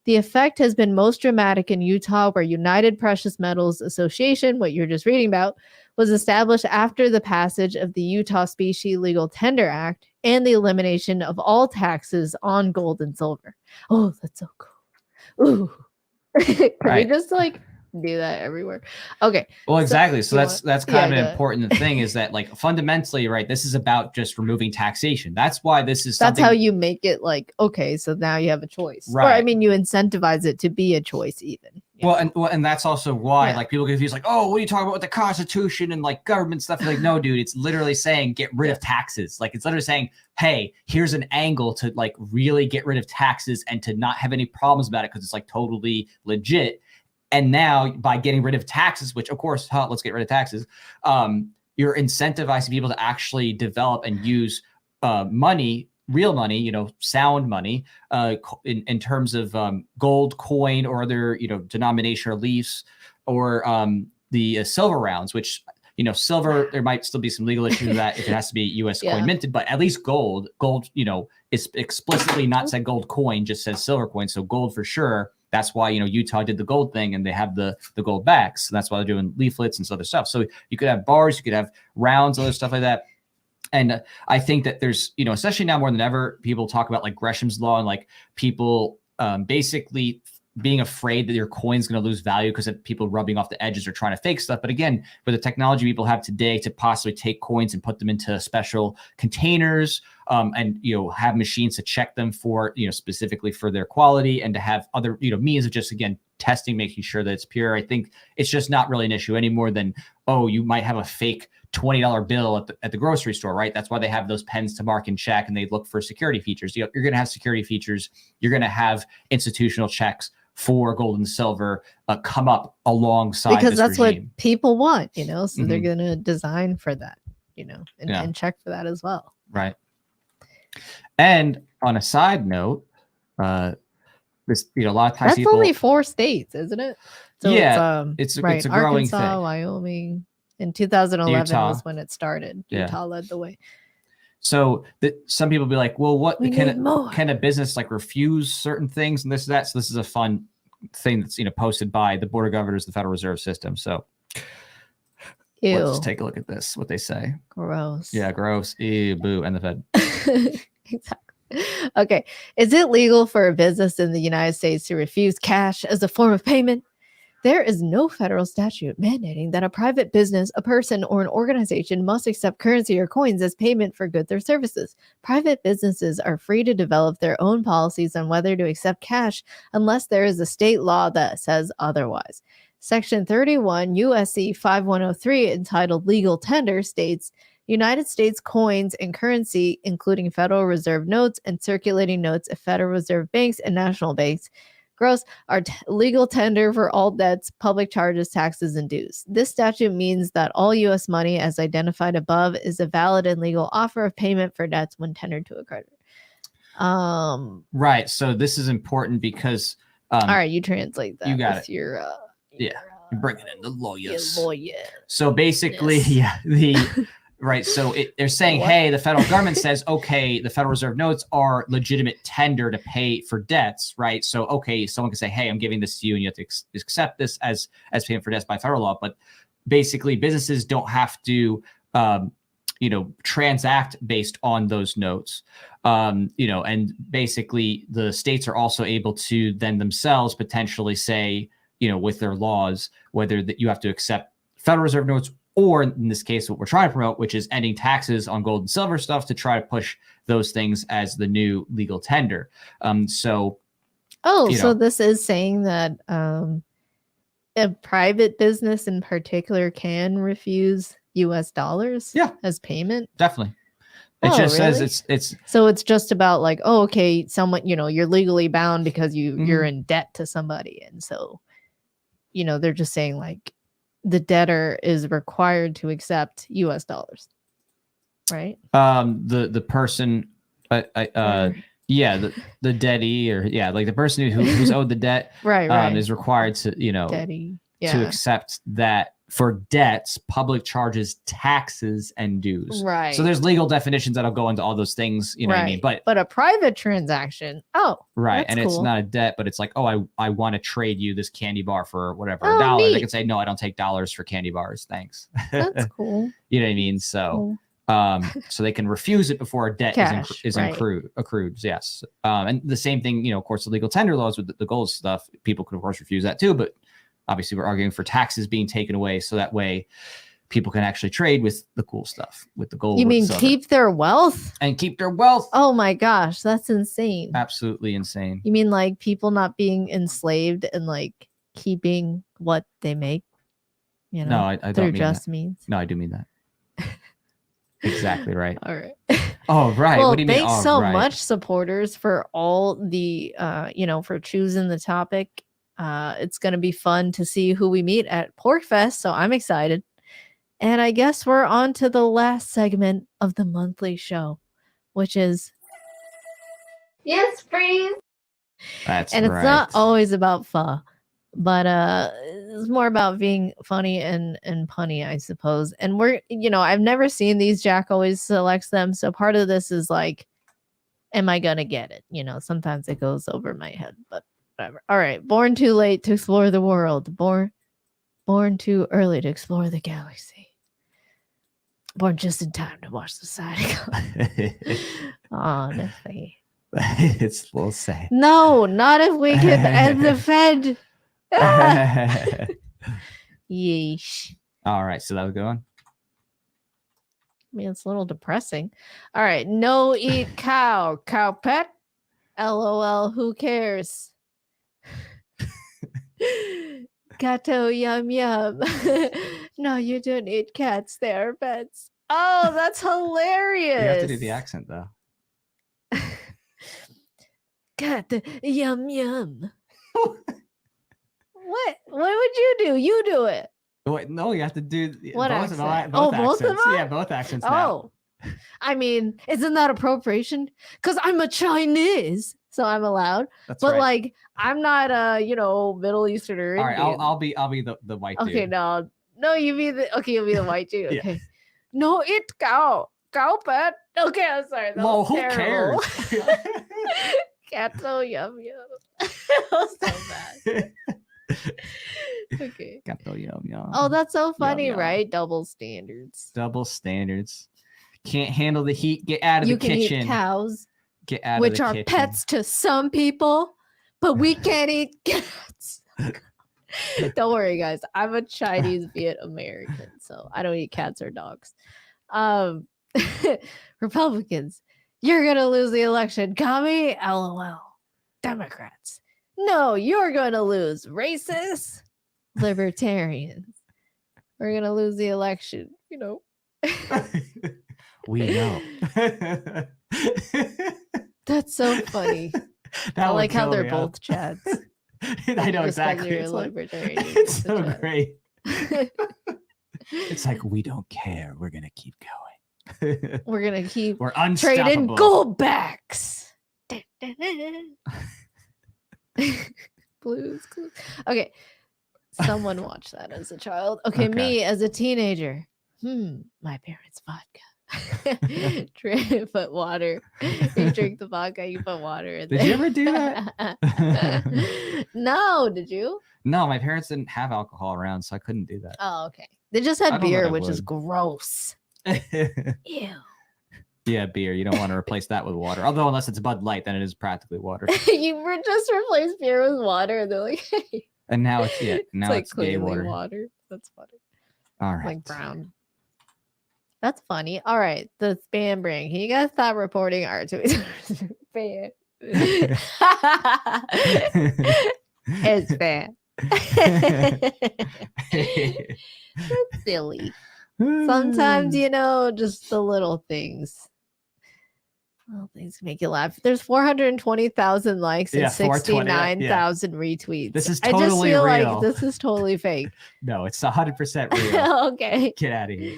Speaker 1: The effect has been most dramatic in Utah, where United Precious Metals Association, what you're just reading about, was established after the passage of the Utah Specie Legal Tender Act and the elimination of all taxes on gold and silver. Oh, that's so cool. Ooh. Can we just do that everywhere? Okay.
Speaker 2: Well, exactly. So that's kind of an important thing, is that fundamentally, right, this is about just removing taxation. That's why this is
Speaker 1: that's how you make it okay, so now you have a choice. Right. Or I mean, you incentivize it to be a choice even.
Speaker 2: And that's also why people get confused, oh, what are you talking about with the Constitution and government stuff? You're no, dude, it's literally saying get rid of taxes. It's literally saying, hey, here's an angle to really get rid of taxes and to not have any problems about it because it's totally legit. And now by getting rid of taxes, which of course, let's get rid of taxes, you're incentivizing people to actually develop and use money, real money, sound money, in terms of gold coin or other, denomination or leafs, or the silver rounds, which, silver, there might still be some legal issues with that if it has to be U.S. coin minted, but at least gold, is explicitly not said gold coin, just says silver coin. So gold for sure. That's why, Utah did the gold thing and they have the gold backs. And that's why they're doing leaflets and other stuff. So you could have bars, you could have rounds, other stuff like that. And I think that there's, especially now more than ever, people talk about Gresham's law and people basically being afraid that your coin's going to lose value because of people rubbing off the edges or trying to fake stuff. But again, with the technology people have today to possibly take coins and put them into special containers, and have machines to check them for specifically for their quality, and to have other means of just again testing, making sure that it's pure. I think it's just not really an issue any more than, oh, you might have a fake $20 bill at the grocery store, right? That's why they have those pens to mark and check, and they look for security features. You're going to have security features. You're going to have institutional checks for gold and silver come up alongside
Speaker 1: because that's
Speaker 2: regime.
Speaker 1: What people want, so they're going to design for that, and check for that as well.
Speaker 2: Right. And on a side note, this, a lot of times
Speaker 1: that's only 4 states, isn't it? So
Speaker 2: it's a growing
Speaker 1: Arkansas,
Speaker 2: thing.
Speaker 1: Wyoming. In 2011
Speaker 2: Utah.
Speaker 1: Was when it started. Utah led the way.
Speaker 2: So some people be like, well, what can a business refuse certain things and this and that? So this is a fun thing that's posted by the Board of Governors of the Federal Reserve System. So let's take a look at this. What they say.
Speaker 1: Gross.
Speaker 2: Yeah, gross. Ew, boo, and the Fed.
Speaker 1: Exactly. Okay. Is it legal for a business in the United States to refuse cash as a form of payment? There is no federal statute mandating that a private business, a person, or an organization must accept currency or coins as payment for goods or services. Private businesses are free to develop their own policies on whether to accept cash unless there is a state law that says otherwise. Section 31 U.S.C. 5103, entitled Legal Tender, states, United States coins and currency, including Federal Reserve notes and circulating notes of Federal Reserve banks and national banks, are legal tender for all debts, public charges, taxes, and dues. This statute means that all U.S. money, as identified above, is a valid and legal offer of payment for debts when tendered to a creditor.
Speaker 2: Right. So this is important because.
Speaker 1: All right, you translate that.
Speaker 2: You got it.
Speaker 1: You're
Speaker 2: bringing in the lawyers.
Speaker 1: So
Speaker 2: basically, right. So they're saying, hey, the federal government says, okay, the Federal Reserve notes are legitimate tender to pay for debts, right? So, okay, someone can say, hey, I'm giving this to you and you have to accept this as payment for debts by federal law. But basically businesses don't have to, transact based on those notes. And basically the states are also able to then themselves potentially say, with their laws, whether that you have to accept Federal Reserve notes, or in this case, what we're trying to promote, which is ending taxes on gold and silver stuff, to try to push those things as the new legal tender. So
Speaker 1: this is saying that a private business in particular can refuse US dollars as payment?
Speaker 2: Definitely. It just says it's
Speaker 1: so it's just about like, okay, someone, you're legally bound because you're in debt to somebody. And so, they're just saying like the debtor is required to accept US dollars. Right?
Speaker 2: The person the dettee, or like the person who's owed the debt
Speaker 1: right.
Speaker 2: is required to
Speaker 1: Dettee.
Speaker 2: to accept that for debts, public charges, taxes, and dues.
Speaker 1: Right.
Speaker 2: So there's legal definitions that'll go into all those things, what I mean? But
Speaker 1: a private transaction,
Speaker 2: right. And
Speaker 1: cool.
Speaker 2: It's not a debt, but it's like, I want to trade you this candy bar for whatever, $1.
Speaker 1: Neat.
Speaker 2: They can say, no, I don't take dollars for candy bars. Thanks.
Speaker 1: That's cool.
Speaker 2: You know what I mean? So
Speaker 1: cool.
Speaker 2: So they can refuse it before a debt is accrued. Yes. And the same thing, of course, the legal tender laws with the gold stuff, people could of course refuse that too, but obviously we're arguing for taxes being taken away, so that way people can actually trade with the cool stuff, with the gold.
Speaker 1: You mean keep their wealth?
Speaker 2: And keep their wealth.
Speaker 1: Oh my gosh, that's insane.
Speaker 2: Absolutely insane.
Speaker 1: You mean like people not being enslaved and like keeping what they make?
Speaker 2: No, I don't mean that. Means. No, I do mean that. Exactly right.
Speaker 1: All right.
Speaker 2: Oh, right.
Speaker 1: Well,
Speaker 2: what do you mean?
Speaker 1: Thanks so much, supporters, for all the for choosing the topic. It's going to be fun to see who we meet at Porkfest, so I'm excited. And I guess we're on to the last segment of the monthly show, which is Yes, Freeze.
Speaker 2: That's
Speaker 1: and it's not always about pho, but it's more about being funny and punny, I suppose. And we're, I've never seen these. Jack always selects them, so part of this is like, am I gonna get it? Sometimes it goes over my head, but whatever. All right. Born too late to explore the world. Born too early to explore the galaxy. Born just in time to watch the side. Honestly.
Speaker 2: It's a little sad.
Speaker 1: No, not if we can end the Fed. Yeesh.
Speaker 2: All right. So that was going.
Speaker 1: I mean, it's a little depressing. All right. No eat cow. Cow pet. LOL. Who cares? Gato yum yum. No, you don't eat cats. They are pets. Oh, that's hilarious.
Speaker 2: You have to do the accent though.
Speaker 1: Gato yum yum. What would you do? You do it.
Speaker 2: Wait, no, you have to do
Speaker 1: what
Speaker 2: both
Speaker 1: accent?
Speaker 2: both
Speaker 1: both
Speaker 2: accents.
Speaker 1: of them?
Speaker 2: Yeah, both accents. Now.
Speaker 1: I mean, isn't that appropriation? Because I'm a Chinese, so I'm allowed.
Speaker 2: That's
Speaker 1: but
Speaker 2: right.
Speaker 1: like, I'm not Middle Eastern or Indian.
Speaker 2: All right, I'll be the white dude.
Speaker 1: Okay, no, you'll be the white dude. Okay,
Speaker 2: Yeah.
Speaker 1: No, eat cow pet. Okay, I'm sorry. That was
Speaker 2: who
Speaker 1: terrible.
Speaker 2: cares?
Speaker 1: Gato yum yum. That was so bad. Okay.
Speaker 2: Gato yum yum.
Speaker 1: Oh, that's so funny,
Speaker 2: Yum, yum.
Speaker 1: right? Double standards.
Speaker 2: Double standards. Can't handle the heat. Get out of the kitchen.
Speaker 1: You can eat cows,
Speaker 2: Get out
Speaker 1: which
Speaker 2: of the
Speaker 1: are
Speaker 2: kitchen.
Speaker 1: pets to some people, but we can't eat cats. Don't worry, guys. I'm a Chinese Viet American, so I don't eat cats or dogs. Republicans, you're gonna lose the election. Commie, LOL. Democrats, no, you're gonna lose. Racists, libertarians, we're gonna lose the election.
Speaker 2: We know.
Speaker 1: That's so funny. I like how they're both Chads.
Speaker 2: I know exactly.
Speaker 1: It's
Speaker 2: so great. It's like, we don't care. We're gonna keep going.
Speaker 1: We're gonna keep.
Speaker 2: We're unstoppable.
Speaker 1: Trading goldbacks. Blues. Okay. Someone watched that as a child. Okay, me as a teenager. My parents' vodka. Put water. You drink the vodka, you put water in there.
Speaker 2: Did you ever do that?
Speaker 1: No, did you?
Speaker 2: No, my parents didn't have alcohol around, so I couldn't do that.
Speaker 1: Oh, okay. They just had beer, which is gross. Ew.
Speaker 2: Yeah, beer. You don't want to replace that with water. Although, unless it's Bud Light, then it is practically water.
Speaker 1: You were just replaced beer with water, and they're like, hey.
Speaker 2: And now it's now
Speaker 1: like
Speaker 2: it's gay
Speaker 1: water. That's funny.
Speaker 2: All right.
Speaker 1: Like brown. That's funny. All right. The spam brain. Can you guys stop reporting our tweets? Spam. It's spam. That's silly. Sometimes, just the little things. Little things make you laugh. There's 420,000 likes and 69,000 retweets.
Speaker 2: This is
Speaker 1: I just
Speaker 2: totally
Speaker 1: feel
Speaker 2: real.
Speaker 1: like this is totally fake.
Speaker 2: No, it's 100% real.
Speaker 1: Okay.
Speaker 2: Get out of here.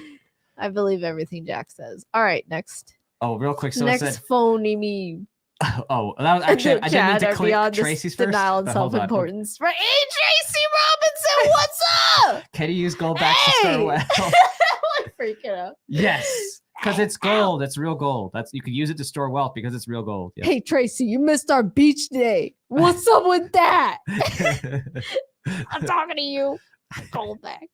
Speaker 1: I believe everything Jack says. All right, next.
Speaker 2: Oh, real quick. So
Speaker 1: next phony meme.
Speaker 2: Oh, that was actually I didn't mean to click Tracy's first.
Speaker 1: Denial and self-importance. Right? Hey, Tracy Robinson, what's up?
Speaker 2: Can you use goldback to start well?
Speaker 1: I'm freaking out.
Speaker 2: Yes. Because it's gold. It's real gold. You could use it to store wealth because it's real gold. Yes.
Speaker 1: Hey, Tracy, you missed our beach day. What's up with that? I'm talking to you. Goldback.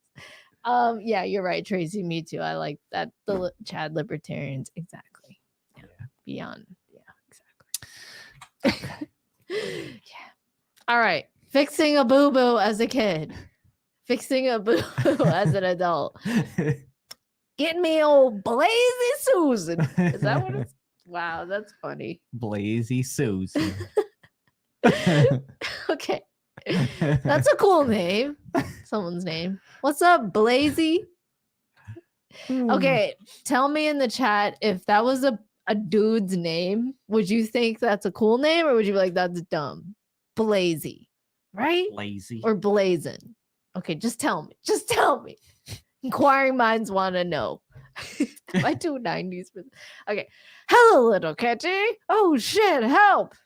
Speaker 1: Yeah, you're right, Tracy. Me too. I like that. The Chad libertarians. Exactly. Yeah. Beyond. Yeah, exactly. Yeah. All right. Fixing a boo-boo as a kid. Fixing a boo-boo as an adult. Get me old Blazy Susan. Is that what it's? Wow, that's funny.
Speaker 2: Blazy Susan.
Speaker 1: Okay. That's a cool name. Someone's name. What's up, Blazy? Okay, tell me in the chat if that was a dude's name, would you think that's a cool name or would you be like, that's dumb? Blazy, right?
Speaker 2: Lazy.
Speaker 1: Or Blazin. Okay, just tell me. Just tell me. Inquiring minds want to know. My 290s. Okay. Hello, little kitty. Oh, shit. Help.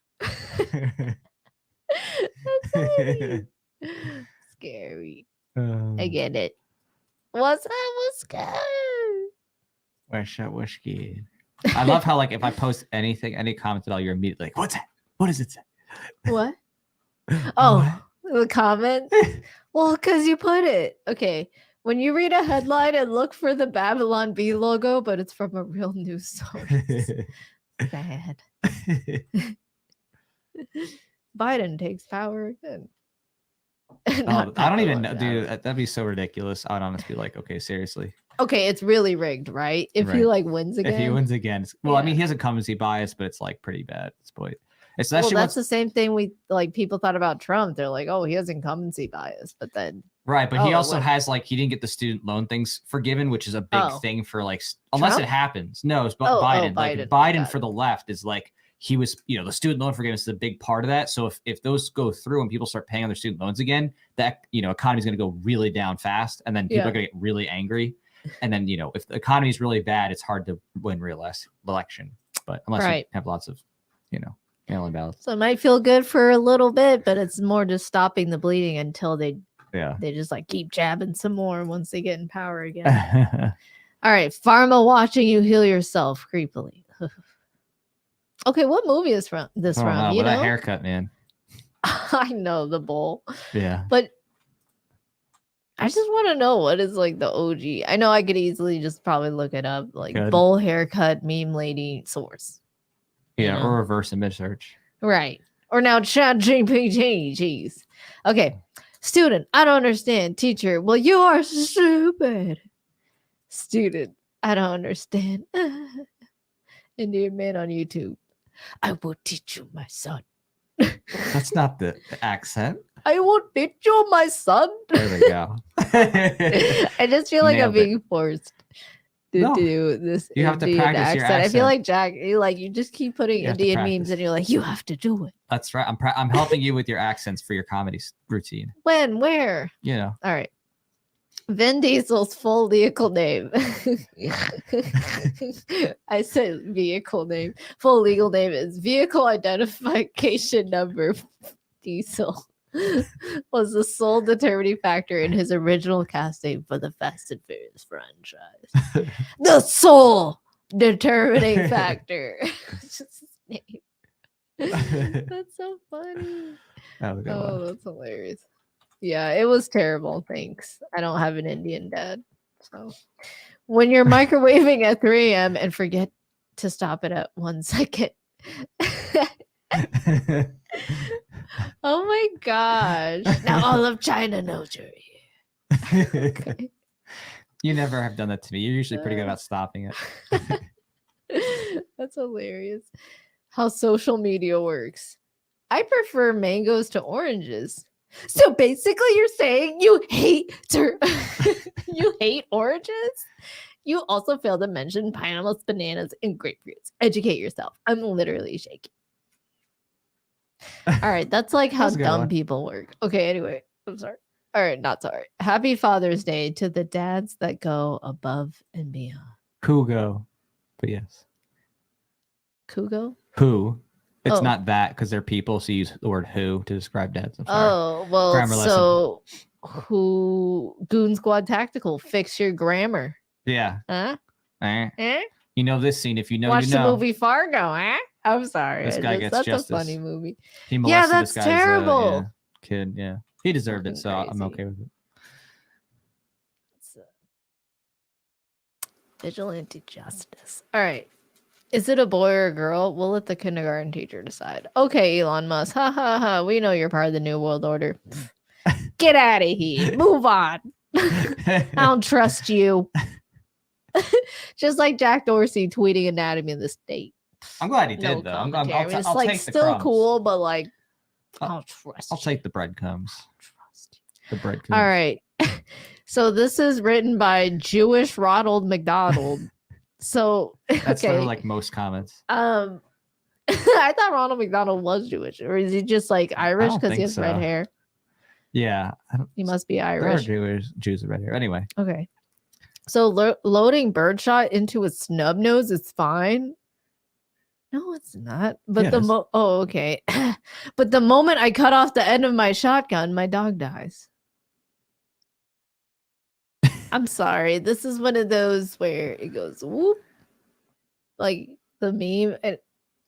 Speaker 1: That's scary. I get it. What's up? What's good?
Speaker 2: What's good? I love how, like, if I post anything, any comment at all, you're immediately like, what's that? What does it say?
Speaker 1: What? Oh, the comment? Well, because you put it. Okay. When you read a headline and look for the Babylon Bee logo, but it's from a real news source. Bad. Biden takes power again.
Speaker 2: I don't even know, dude. That'd be so ridiculous. I'd honestly be like, okay, seriously.
Speaker 1: Okay, it's really rigged, right? If he like wins again.
Speaker 2: If he wins again, well, I mean, he has a incumbency bias, but it's like pretty bad at this point. Especially
Speaker 1: that's the same thing people thought about Trump. They're like, oh, he has incumbency bias, but then
Speaker 2: right, but he also has he didn't get the student loan things forgiven, which is a big thing for unless
Speaker 1: Trump?
Speaker 2: It happens. No, it's Biden. Biden for the left is like he was, the student loan forgiveness is a big part of that. So if those go through and people start paying on their student loans again, that economy is going to go really down fast, and then people are going to get really angry. And then if the economy is really bad, it's hard to win election. But unless you have lots of mail-in ballots.
Speaker 1: So it might feel good for a little bit, but it's more just stopping the bleeding until they just keep jabbing some more once they get in power again. All right, Pharma watching you heal yourself creepily. Okay, what movie is from this round?
Speaker 2: What a haircut, man.
Speaker 1: I know the bowl.
Speaker 2: Yeah.
Speaker 1: But I just want to know what is the OG. I know I could easily just probably look it up, bowl haircut meme lady source.
Speaker 2: Yeah, or reverse image search.
Speaker 1: Right. Or now chat GPT. Jeez. Okay. Student, I don't understand. Teacher, well, you are stupid. Student, I don't understand. Indian man on YouTube. I will teach you, my son.
Speaker 2: That's not the accent.
Speaker 1: I will teach you, my son.
Speaker 2: There we go.
Speaker 1: I just feel like I'm being forced to do this.
Speaker 2: You have to practice
Speaker 1: accent.
Speaker 2: your accent.
Speaker 1: I feel like Jack, you just keep putting Indian memes and you're like, you have to do it.
Speaker 2: That's right. I'm helping you with your accents for your comedy routine.
Speaker 1: When? Where?
Speaker 2: All
Speaker 1: right. Vin Diesel's full vehicle name. I said vehicle name. Full legal name is Vehicle Identification Number. Diesel was the sole determining factor in his original casting for the Fast and Furious franchise. The sole determining factor. It's just his name. That's so funny. That's hilarious. Yeah, it was terrible. Thanks. I don't have an Indian dad. So when you're microwaving at 3 a.m. and forget to stop it at 1 second. Oh my gosh. Now all of China knows you're here. Okay.
Speaker 2: You never have done that to me. You're usually pretty good about stopping it.
Speaker 1: That's hilarious. How social media works. I prefer mangoes to oranges. So basically you're saying you hate you hate oranges? You also failed to mention pineapples, bananas, and grapefruits. Educate yourself. I'm literally shaking. All right, that's like how dumb people work. Okay, anyway, I'm sorry. All right, not sorry. Happy Father's Day to the dads that go above and beyond.
Speaker 2: Kugo, but yes.
Speaker 1: Kugo?
Speaker 2: Who? It's not that because they're people, so you use the word who to describe dads.
Speaker 1: Oh, well, grammar so lesson. Who? Goon Squad Tactical, fix your grammar.
Speaker 2: Yeah.
Speaker 1: Huh?
Speaker 2: Eh? You know this scene. If you know,
Speaker 1: watch
Speaker 2: you know.
Speaker 1: the movie Fargo, eh? I'm sorry.
Speaker 2: This guy gets
Speaker 1: that's
Speaker 2: justice.
Speaker 1: A funny movie.
Speaker 2: He molested
Speaker 1: that's
Speaker 2: this guy's,
Speaker 1: terrible.
Speaker 2: Kid, yeah. He deserved it, so
Speaker 1: crazy.
Speaker 2: I'm okay with it.
Speaker 1: Vigilante justice. All right. Is it a boy or a girl? We'll let the kindergarten teacher decide. Okay, Elon Musk. Ha ha ha. We know you're part of the New World Order. Get out of here. Move on. I don't trust you. Just like Jack Dorsey tweeting Anatomy of the State.
Speaker 2: I'm glad he did, though. I'll
Speaker 1: it's
Speaker 2: like
Speaker 1: take still the cool, but like, I'll trust
Speaker 2: I'll take the breadcrumbs.
Speaker 1: Trust
Speaker 2: you. The breadcrumbs.
Speaker 1: All right. So this is written by Jewish Ronald McDonald. So
Speaker 2: that's sort of like most comments.
Speaker 1: I thought Ronald McDonald was Jewish, or is he just like Irish because he has red hair?
Speaker 2: Yeah,
Speaker 1: he must be Irish.
Speaker 2: There are Jews with red hair. Anyway.
Speaker 1: Okay. So loading birdshot into a snub nose is fine. No, it's not. But okay. But the moment I cut off the end of my shotgun, my dog dies. I'm sorry. This is one of those where it goes whoop, like the meme.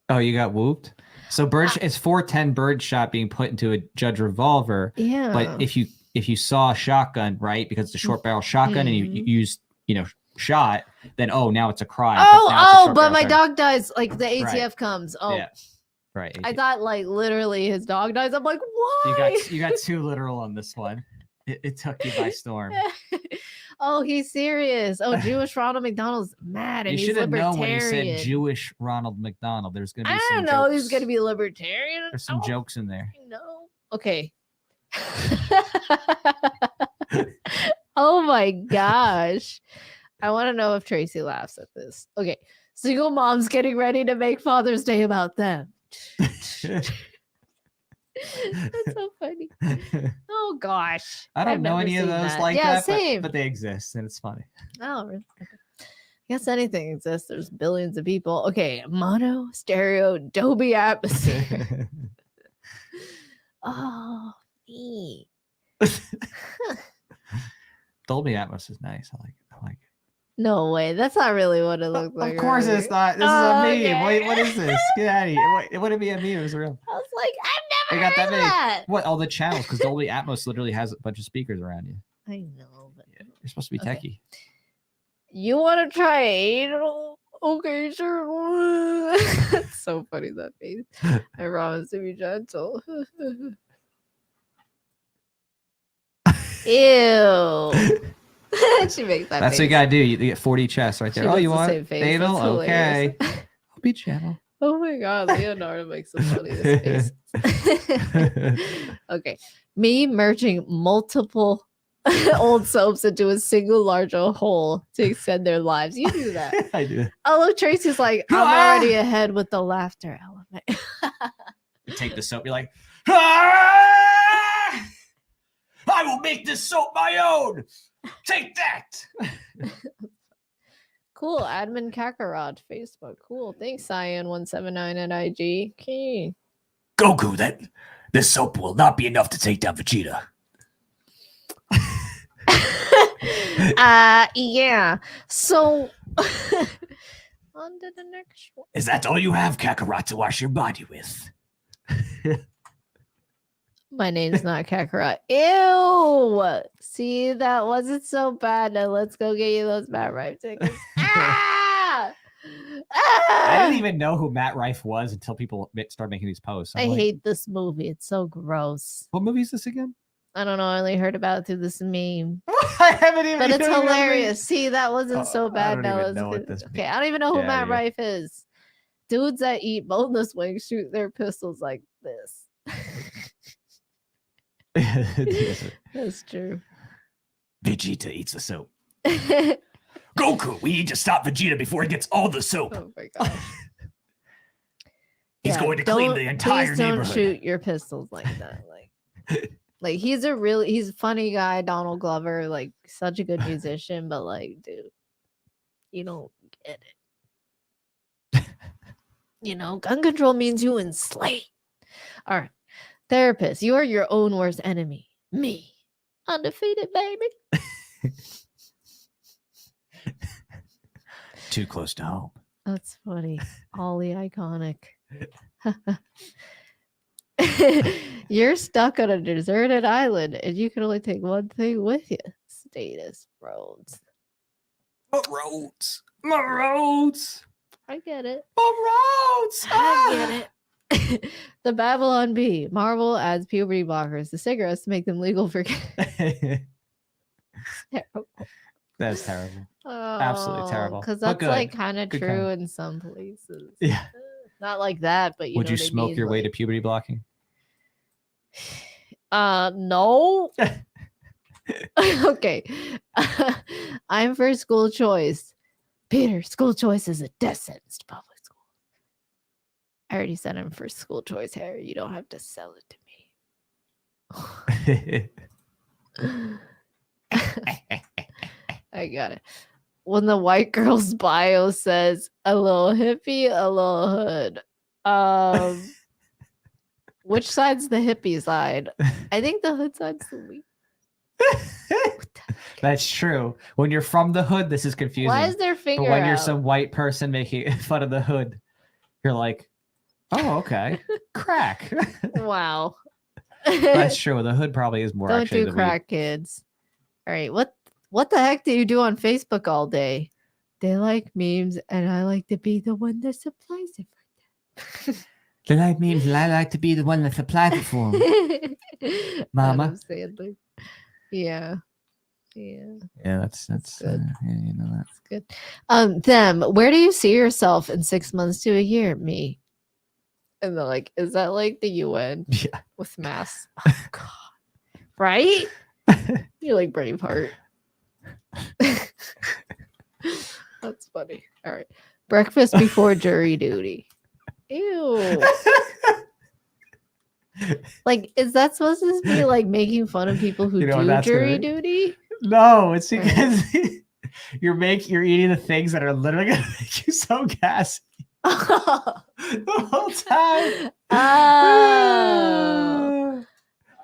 Speaker 2: Oh, you got whooped. So it's 410 birdshot being put into a judge revolver.
Speaker 1: Yeah.
Speaker 2: But if you saw a shotgun, right, because it's a short barrel shotgun, and you used shot, then now it's a crime.
Speaker 1: But my dog dies. Like the ATF comes. Oh,
Speaker 2: yeah. Right. ATF.
Speaker 1: I thought like literally his dog dies. I'm like, why?
Speaker 2: You got too literal on this one. It took you by storm.
Speaker 1: Oh, he's serious. Oh, Jewish Ronald McDonald's mad, and
Speaker 2: you
Speaker 1: he's libertarian.
Speaker 2: You should have known when he said Jewish Ronald McDonald. There's going to be some
Speaker 1: jokes.
Speaker 2: He's
Speaker 1: going to be libertarian.
Speaker 2: There's some jokes in there.
Speaker 1: No. Okay. Oh my gosh. I want to know if Tracy laughs at this. Okay. Single moms getting ready to make Father's Day about them. That's so funny. Oh gosh.
Speaker 2: I don't know any of those like that,
Speaker 1: same.
Speaker 2: But they exist and it's funny.
Speaker 1: Oh, really? Okay. I guess anything exists. There's billions of people. Okay, mono, stereo, Dolby atmosphere. Oh, neat.
Speaker 2: Dolby Atmos is nice. I like it.
Speaker 1: No way. That's not really what it looks like.
Speaker 2: Of course it's not. This is a meme. Okay. Wait, what is this? Get out of here. It wouldn't be a meme. It was real.
Speaker 1: I was like, I've never heard that.
Speaker 2: What? All the channels, because Dolby Atmos literally has a bunch of speakers around you.
Speaker 1: I know. But
Speaker 2: you're supposed to be techie.
Speaker 1: You want to try anal? Okay, sure. It's so funny, that face. I promise to be gentle. Ew. She makes that.
Speaker 2: That's
Speaker 1: face.
Speaker 2: what you gotta do. You get 40 chests right there.
Speaker 1: She
Speaker 2: you want anal? Okay.
Speaker 1: I'll
Speaker 2: be gentle.
Speaker 1: Oh my god, Leonardo makes the funniest face. Okay. Me merging multiple old soaps into a single larger hole to extend their lives. You do that.
Speaker 2: I do.
Speaker 1: Oh, look, Tracy's like, I'm already ahead with the laughter element.
Speaker 2: You take the soap, you're like, I will make this soap my own. Take that.
Speaker 1: Cool. Admin Kakarot, Facebook. Cool. Thanks, Cyan179 at IG. Okay.
Speaker 2: Goku, this soap will not be enough to take down Vegeta.
Speaker 1: Yeah. So On to the next one.
Speaker 2: Is that all you have, Kakarot, to wash your body with?
Speaker 1: My name's not Kakarot. Ew! See, that wasn't so bad. Now let's go get you those Matt Rife tickets. Ah!
Speaker 2: I didn't even know who Matt Rife was until people started making these posts.
Speaker 1: I hate this movie. It's so gross.
Speaker 2: What movie is this again?
Speaker 1: I don't know. I only heard about it through this meme.
Speaker 2: I haven't even.
Speaker 1: But it's hilarious. See, that wasn't so bad.
Speaker 2: I don't even know what this
Speaker 1: okay, I don't even know who Matt Rife is. Dudes that eat boneless wings shoot their pistols like this. That's true.
Speaker 2: Vegeta eats the soap. Goku, we need to stop Vegeta before he gets all the soap.
Speaker 1: Oh my gosh.
Speaker 2: He's going to clean the entire neighborhood.
Speaker 1: Don't shoot your pistols like that. Like he's a funny guy, Donald Glover, like such a good musician, but like, dude, you don't get it. You know, gun control means you enslave. All right. Therapist, you are your own worst enemy. Me. Undefeated, baby.
Speaker 2: Too close to home.
Speaker 1: That's funny. Ollie iconic. You're stuck on a deserted island and you can only take one thing with you. Status roads.
Speaker 2: Roads. My roads.
Speaker 1: I get it.
Speaker 2: My roads.
Speaker 1: I get it. The Babylon Bee. Marvel adds puberty blockers to cigarettes to make them legal for kids. Terrible.
Speaker 2: That's terrible. Absolutely terrible.
Speaker 1: Because that's like kind of true in some places.
Speaker 2: Yeah.
Speaker 1: Not like that, but
Speaker 2: would you smoke your way to puberty blocking?
Speaker 1: No. Okay. I'm for school choice. Peter, school choice is a death sentence to public school. I already said I'm for school choice, Harry. You don't have to sell it to me. I got it. When the white girl's bio says a little hippie, a little hood. Which side's the hippie side? I think the hood side's the weak.
Speaker 2: That's true. When you're from the hood, this is confusing.
Speaker 1: Why is their finger
Speaker 2: But when
Speaker 1: out?
Speaker 2: you're some white person making fun of the hood, you're like, oh, okay. Crack.
Speaker 1: Wow.
Speaker 2: That's true. The hood probably is more.
Speaker 1: Don't do crack, kids. All right. What the heck do you do on Facebook all day? They like memes, and I like to be the one that supplies it for them.
Speaker 2: They like memes, and I like to be the one that supplies it for them. Mama.
Speaker 1: Yeah. Yeah.
Speaker 2: Yeah, that's
Speaker 1: good.
Speaker 2: Yeah, you know that's
Speaker 1: good. Them, where do you see yourself in 6 months to a year? Me. And they're like, is that like the UN?
Speaker 2: Yeah.
Speaker 1: With masks? Oh God. Right? You're like Braveheart. That's funny. All right. Breakfast before jury duty. Ew. Like, is that supposed to be like making fun of people who do jury duty?
Speaker 2: No, it's because you're eating the things that are literally gonna make you so gassy the whole time.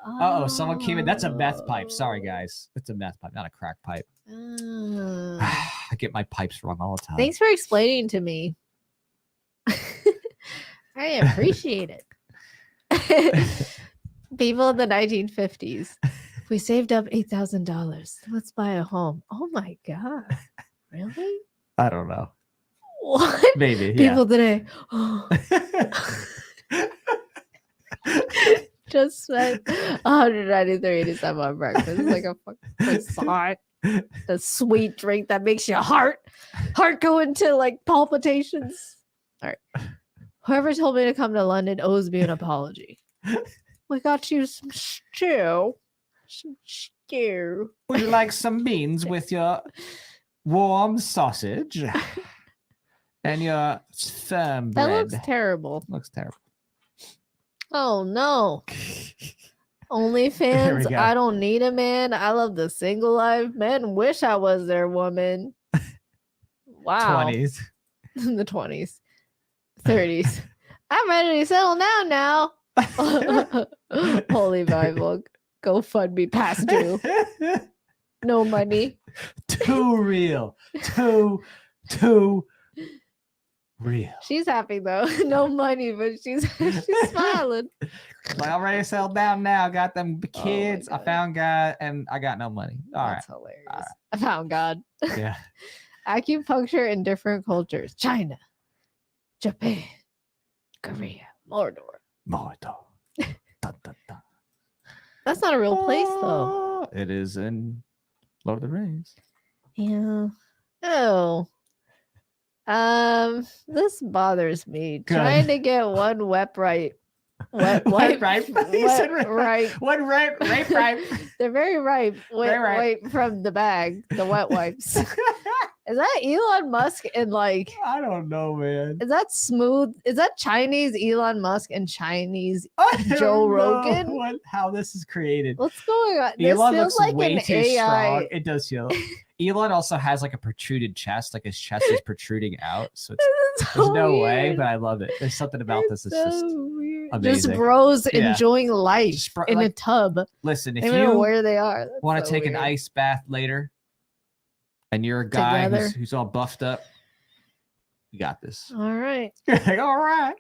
Speaker 2: Uh-oh, someone came in. That's a meth pipe. Sorry, guys. It's a meth pipe, not a crack pipe. I get my pipes wrong all the time.
Speaker 1: Thanks for explaining to me. I appreciate it. People in the 1950s. We saved up $8,000. Let's buy a home. Oh my God. Really?
Speaker 2: I don't know.
Speaker 1: What?
Speaker 2: Maybe.
Speaker 1: People today. Just spent $193.87 on breakfast. It's like a fucking croissant. The sweet drink that makes your heart go into like palpitations. All right. Whoever told me to come to London owes me an apology. We got you some stew. Some stew.
Speaker 2: Would you like some beans with your warm sausage and your firm bread?
Speaker 1: That looks terrible.
Speaker 2: Looks terrible.
Speaker 1: Oh no. OnlyFans, I don't need a man. I love the single life. Men wish I was their woman. Wow.
Speaker 2: 20s.
Speaker 1: In the 20s. 30s. I'm ready to settle down now. Holy Bible. Go fund me past due. No money.
Speaker 2: Too real. Too real.
Speaker 1: She's happy though. No money, but she's smiling.
Speaker 2: Like, I'm ready to settle down now. Got them kids. I
Speaker 1: God.
Speaker 2: found God, and I got no money. All
Speaker 1: That's
Speaker 2: right.
Speaker 1: hilarious.
Speaker 2: All right.
Speaker 1: I found God.
Speaker 2: Yeah.
Speaker 1: Acupuncture in different cultures: China, Japan, Korea, Mordor.
Speaker 2: Mordor. Dun, dun, dun.
Speaker 1: That's not a real place though.
Speaker 2: It is in Lord of the Rings.
Speaker 1: Yeah. Oh. This bothers me.
Speaker 2: Good.
Speaker 1: Trying to get one wet right. Wet
Speaker 2: Wet
Speaker 1: wipe.
Speaker 2: ripe. He
Speaker 1: Wet
Speaker 2: said ripe.
Speaker 1: ripe.
Speaker 2: One ripe. Ripe.
Speaker 1: They're very ripe. Wet
Speaker 2: ripe.
Speaker 1: wipe from the bag. The wet wipes. Is that Elon Musk and like?
Speaker 2: I don't know, man.
Speaker 1: Is that smooth? Is that Chinese Elon Musk and Chinese
Speaker 2: I don't
Speaker 1: Joe
Speaker 2: know
Speaker 1: Rogan?
Speaker 2: how this is created.
Speaker 1: What's going on?
Speaker 2: Elon
Speaker 1: This feels
Speaker 2: looks
Speaker 1: like
Speaker 2: way
Speaker 1: an
Speaker 2: too
Speaker 1: AI.
Speaker 2: strong. It does feel. Elon also has like a protruded chest, like his chest is protruding out. So it's,
Speaker 1: This is
Speaker 2: there's
Speaker 1: so
Speaker 2: no way,
Speaker 1: weird.
Speaker 2: but I love it. There's something about this. It's
Speaker 1: so
Speaker 2: just
Speaker 1: weird.
Speaker 2: amazing.
Speaker 1: Just bros
Speaker 2: Yeah.
Speaker 1: enjoying life
Speaker 2: Just
Speaker 1: in a
Speaker 2: like,
Speaker 1: tub.
Speaker 2: listen, if
Speaker 1: I don't know
Speaker 2: you
Speaker 1: where they are.
Speaker 2: want to
Speaker 1: so
Speaker 2: take
Speaker 1: weird.
Speaker 2: an ice bath later, and you're a guy
Speaker 1: Together.
Speaker 2: who's all buffed up, you got this.
Speaker 1: All right.
Speaker 2: Like, all right.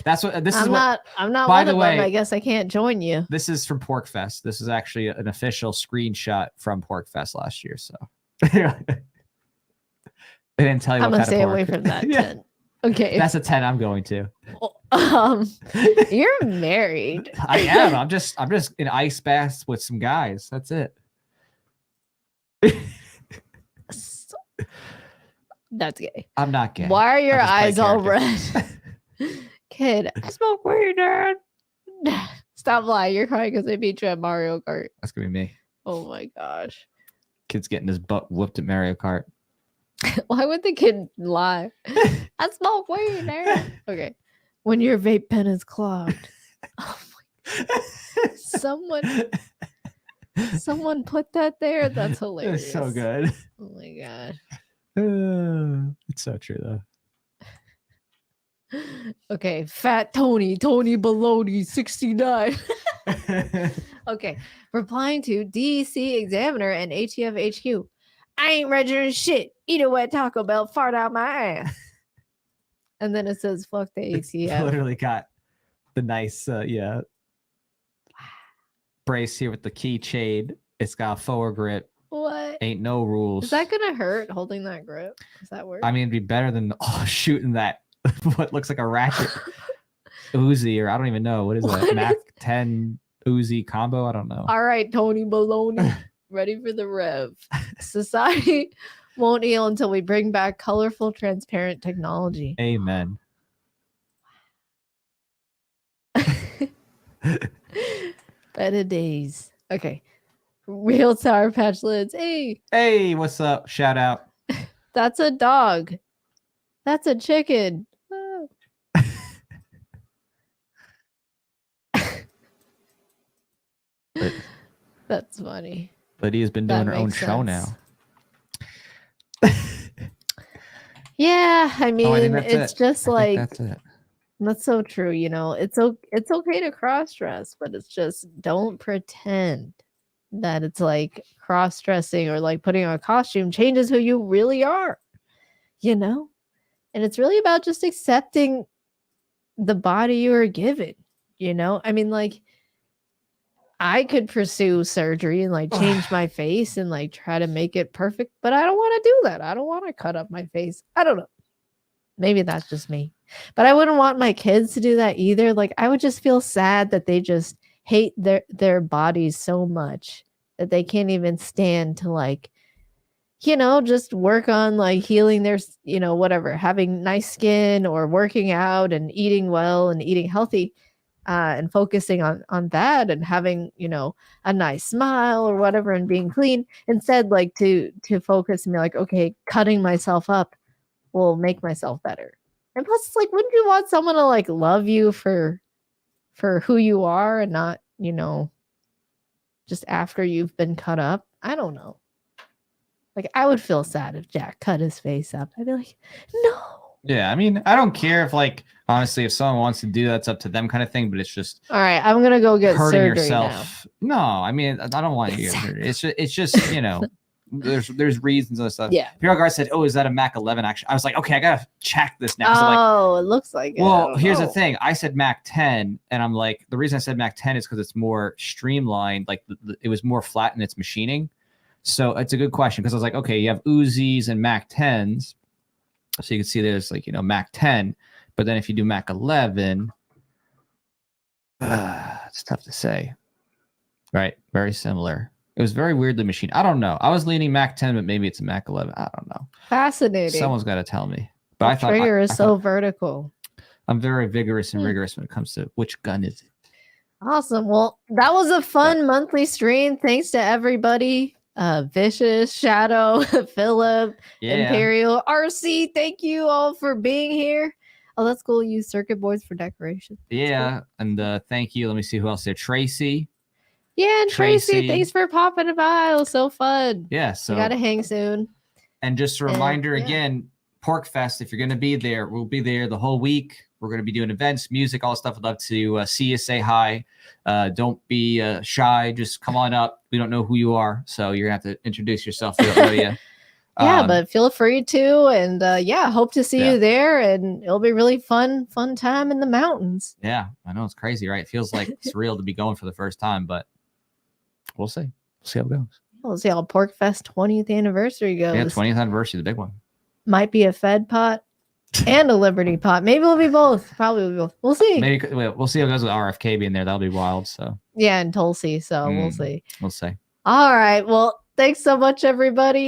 Speaker 2: That's what this is.
Speaker 1: I'm not
Speaker 2: by
Speaker 1: one
Speaker 2: the
Speaker 1: of
Speaker 2: way,
Speaker 1: them. I guess I can't join you.
Speaker 2: This is from Pork Fest. This is actually an official screenshot from Pork Fest last year. So they didn't tell you
Speaker 1: I'm
Speaker 2: what
Speaker 1: gonna
Speaker 2: kind
Speaker 1: stay
Speaker 2: of pork.
Speaker 1: away from that.
Speaker 2: Yeah.
Speaker 1: 10. Okay.
Speaker 2: That's a 10 I'm going to.
Speaker 1: You're married.
Speaker 2: I am. I'm just in ice baths with some guys. That's it.
Speaker 1: That's gay.
Speaker 2: I'm not gay.
Speaker 1: Why are your
Speaker 2: I
Speaker 1: eyes
Speaker 2: just play
Speaker 1: all
Speaker 2: character.
Speaker 1: red? Kid, I smoke weed, Dad. Stop lying. You're crying because they beat you at Mario Kart.
Speaker 2: That's gonna be me.
Speaker 1: Oh my gosh.
Speaker 2: Kid's getting his butt whooped at Mario Kart.
Speaker 1: Why would the kid lie? I smoke weed, Dad. Okay. When your vape pen is clogged. Oh my God. Someone put that there. That's hilarious.
Speaker 2: It's so good.
Speaker 1: Oh my god.
Speaker 2: It's so true though.
Speaker 1: Okay, Fat Tony Baloney 69. Okay, replying to DEC Examiner and ATF HQ. I ain't registering shit. Eat a wet Taco Bell, fart out my ass. And then it says, fuck the ATF.
Speaker 2: Literally got the nice, brace here with the keychain. It's got a forward grip.
Speaker 1: What?
Speaker 2: Ain't no rules.
Speaker 1: Is that gonna hurt holding that grip? Does that work?
Speaker 2: I mean, it'd be better than shooting that what looks like a ratchet Uzi, or I don't even know what is that Mac 10 Uzi combo. I don't know.
Speaker 1: All right, Tony Baloney, ready for the rev. Society won't heal until we bring back colorful, transparent technology.
Speaker 2: Amen.
Speaker 1: Better days. Okay. Real Sour Patch Lids.
Speaker 2: Hey, what's up? Shout out.
Speaker 1: That's a dog. That's a chicken. That's funny.
Speaker 2: Lydia's been doing her own
Speaker 1: makes
Speaker 2: show
Speaker 1: sense.
Speaker 2: now.
Speaker 1: Yeah, I mean, it's just like
Speaker 2: that's it.
Speaker 1: that's so true. You know, it's okay to cross dress, but it's just don't pretend that it's like cross dressing or like putting on a costume changes who you really are. You know, and it's really about just accepting the body you are given. You know, I mean, like, I could pursue surgery and like change my face and like try to make it perfect, but I don't want to do that. I don't want to cut up my face. I don't know. Maybe that's just me, but I wouldn't want my kids to do that either. Like, I would just feel sad that they just hate their bodies so much that they can't even stand to, like, you know, just work on like healing their, you know, whatever, having nice skin or working out and eating well and eating healthy. And focusing on that and having, you know, a nice smile or whatever and being clean, instead like to focus and be like, okay, cutting myself up will make myself better. And plus, it's like, wouldn't you want someone to like love you for who you are and not, you know, just after you've been cut up? I don't know. Like, I would feel sad if Jack cut his face up. I'd be like, no.
Speaker 2: Yeah, I mean, I don't care if, like, honestly, if someone wants to do that's up to them kind of thing, but it's just
Speaker 1: all right, I'm gonna go get
Speaker 2: hurting
Speaker 1: surgery
Speaker 2: yourself.
Speaker 1: now.
Speaker 2: No, I mean, I don't want you to get surgery. It's just, you know, there's reasons and stuff.
Speaker 1: Yeah.
Speaker 2: Imperial Guard said, "Oh, is that a Mac 11?" Actually, I was like, "Okay, I gotta check this now."
Speaker 1: Oh, it looks like it.
Speaker 2: Well, here's the thing. I said Mac 10, and I'm like, the reason I said Mac 10 is because it's more streamlined. Like it was more flat in its machining. So it's a good question because I was like, okay, you have Uzis and Mac 10s, so you can see there's like Mac 10, but then if you do Mac 11, it's tough to say. Right, very similar. It was very weirdly machined. I don't know. I was leaning Mac 10, but maybe it's a Mac 11. I don't know.
Speaker 1: Fascinating.
Speaker 2: Someone's got to tell me. But
Speaker 1: I thought trigger is so vertical.
Speaker 2: I'm very vigorous and rigorous when it comes to which gun is it.
Speaker 1: Awesome. Well, that was a fun monthly stream. Thanks to everybody. Vicious, Shadow, Philip, Imperial, RC. Thank you all for being here. Oh, that's cool. Use circuit boards for decoration.
Speaker 2: Yeah, cool. And thank you. Let me see who else there. Tracy.
Speaker 1: Yeah, and Tracy, thanks for popping by. It was so fun.
Speaker 2: Yeah, so
Speaker 1: we gotta hang soon.
Speaker 2: And just a reminder again, Pork Fest, if you're gonna be there, we'll be there the whole week. We're gonna be doing events, music, all that stuff. I'd love to see you, say hi. Don't be shy. Just come on up. We don't know who you are, so you're gonna have to introduce yourself. We don't know you.
Speaker 1: Yeah, but feel free to, and hope to see you there, and it'll be really fun time in the mountains.
Speaker 2: Yeah, I know it's crazy, right? It feels like surreal to be going for the first time, but we'll see. We'll see how it goes.
Speaker 1: We'll see how Pork Fest 20th anniversary goes.
Speaker 2: Yeah, 20th anniversary, the big one.
Speaker 1: Might be a Fed pot and a Liberty pot. Maybe it'll be both. Probably will be both. We'll see.
Speaker 2: Maybe we'll see how it goes with RFK being there. That'll be wild. So
Speaker 1: yeah, and Tulsi. So we'll see.
Speaker 2: We'll see.
Speaker 1: All right. Well, thanks so much, everybody.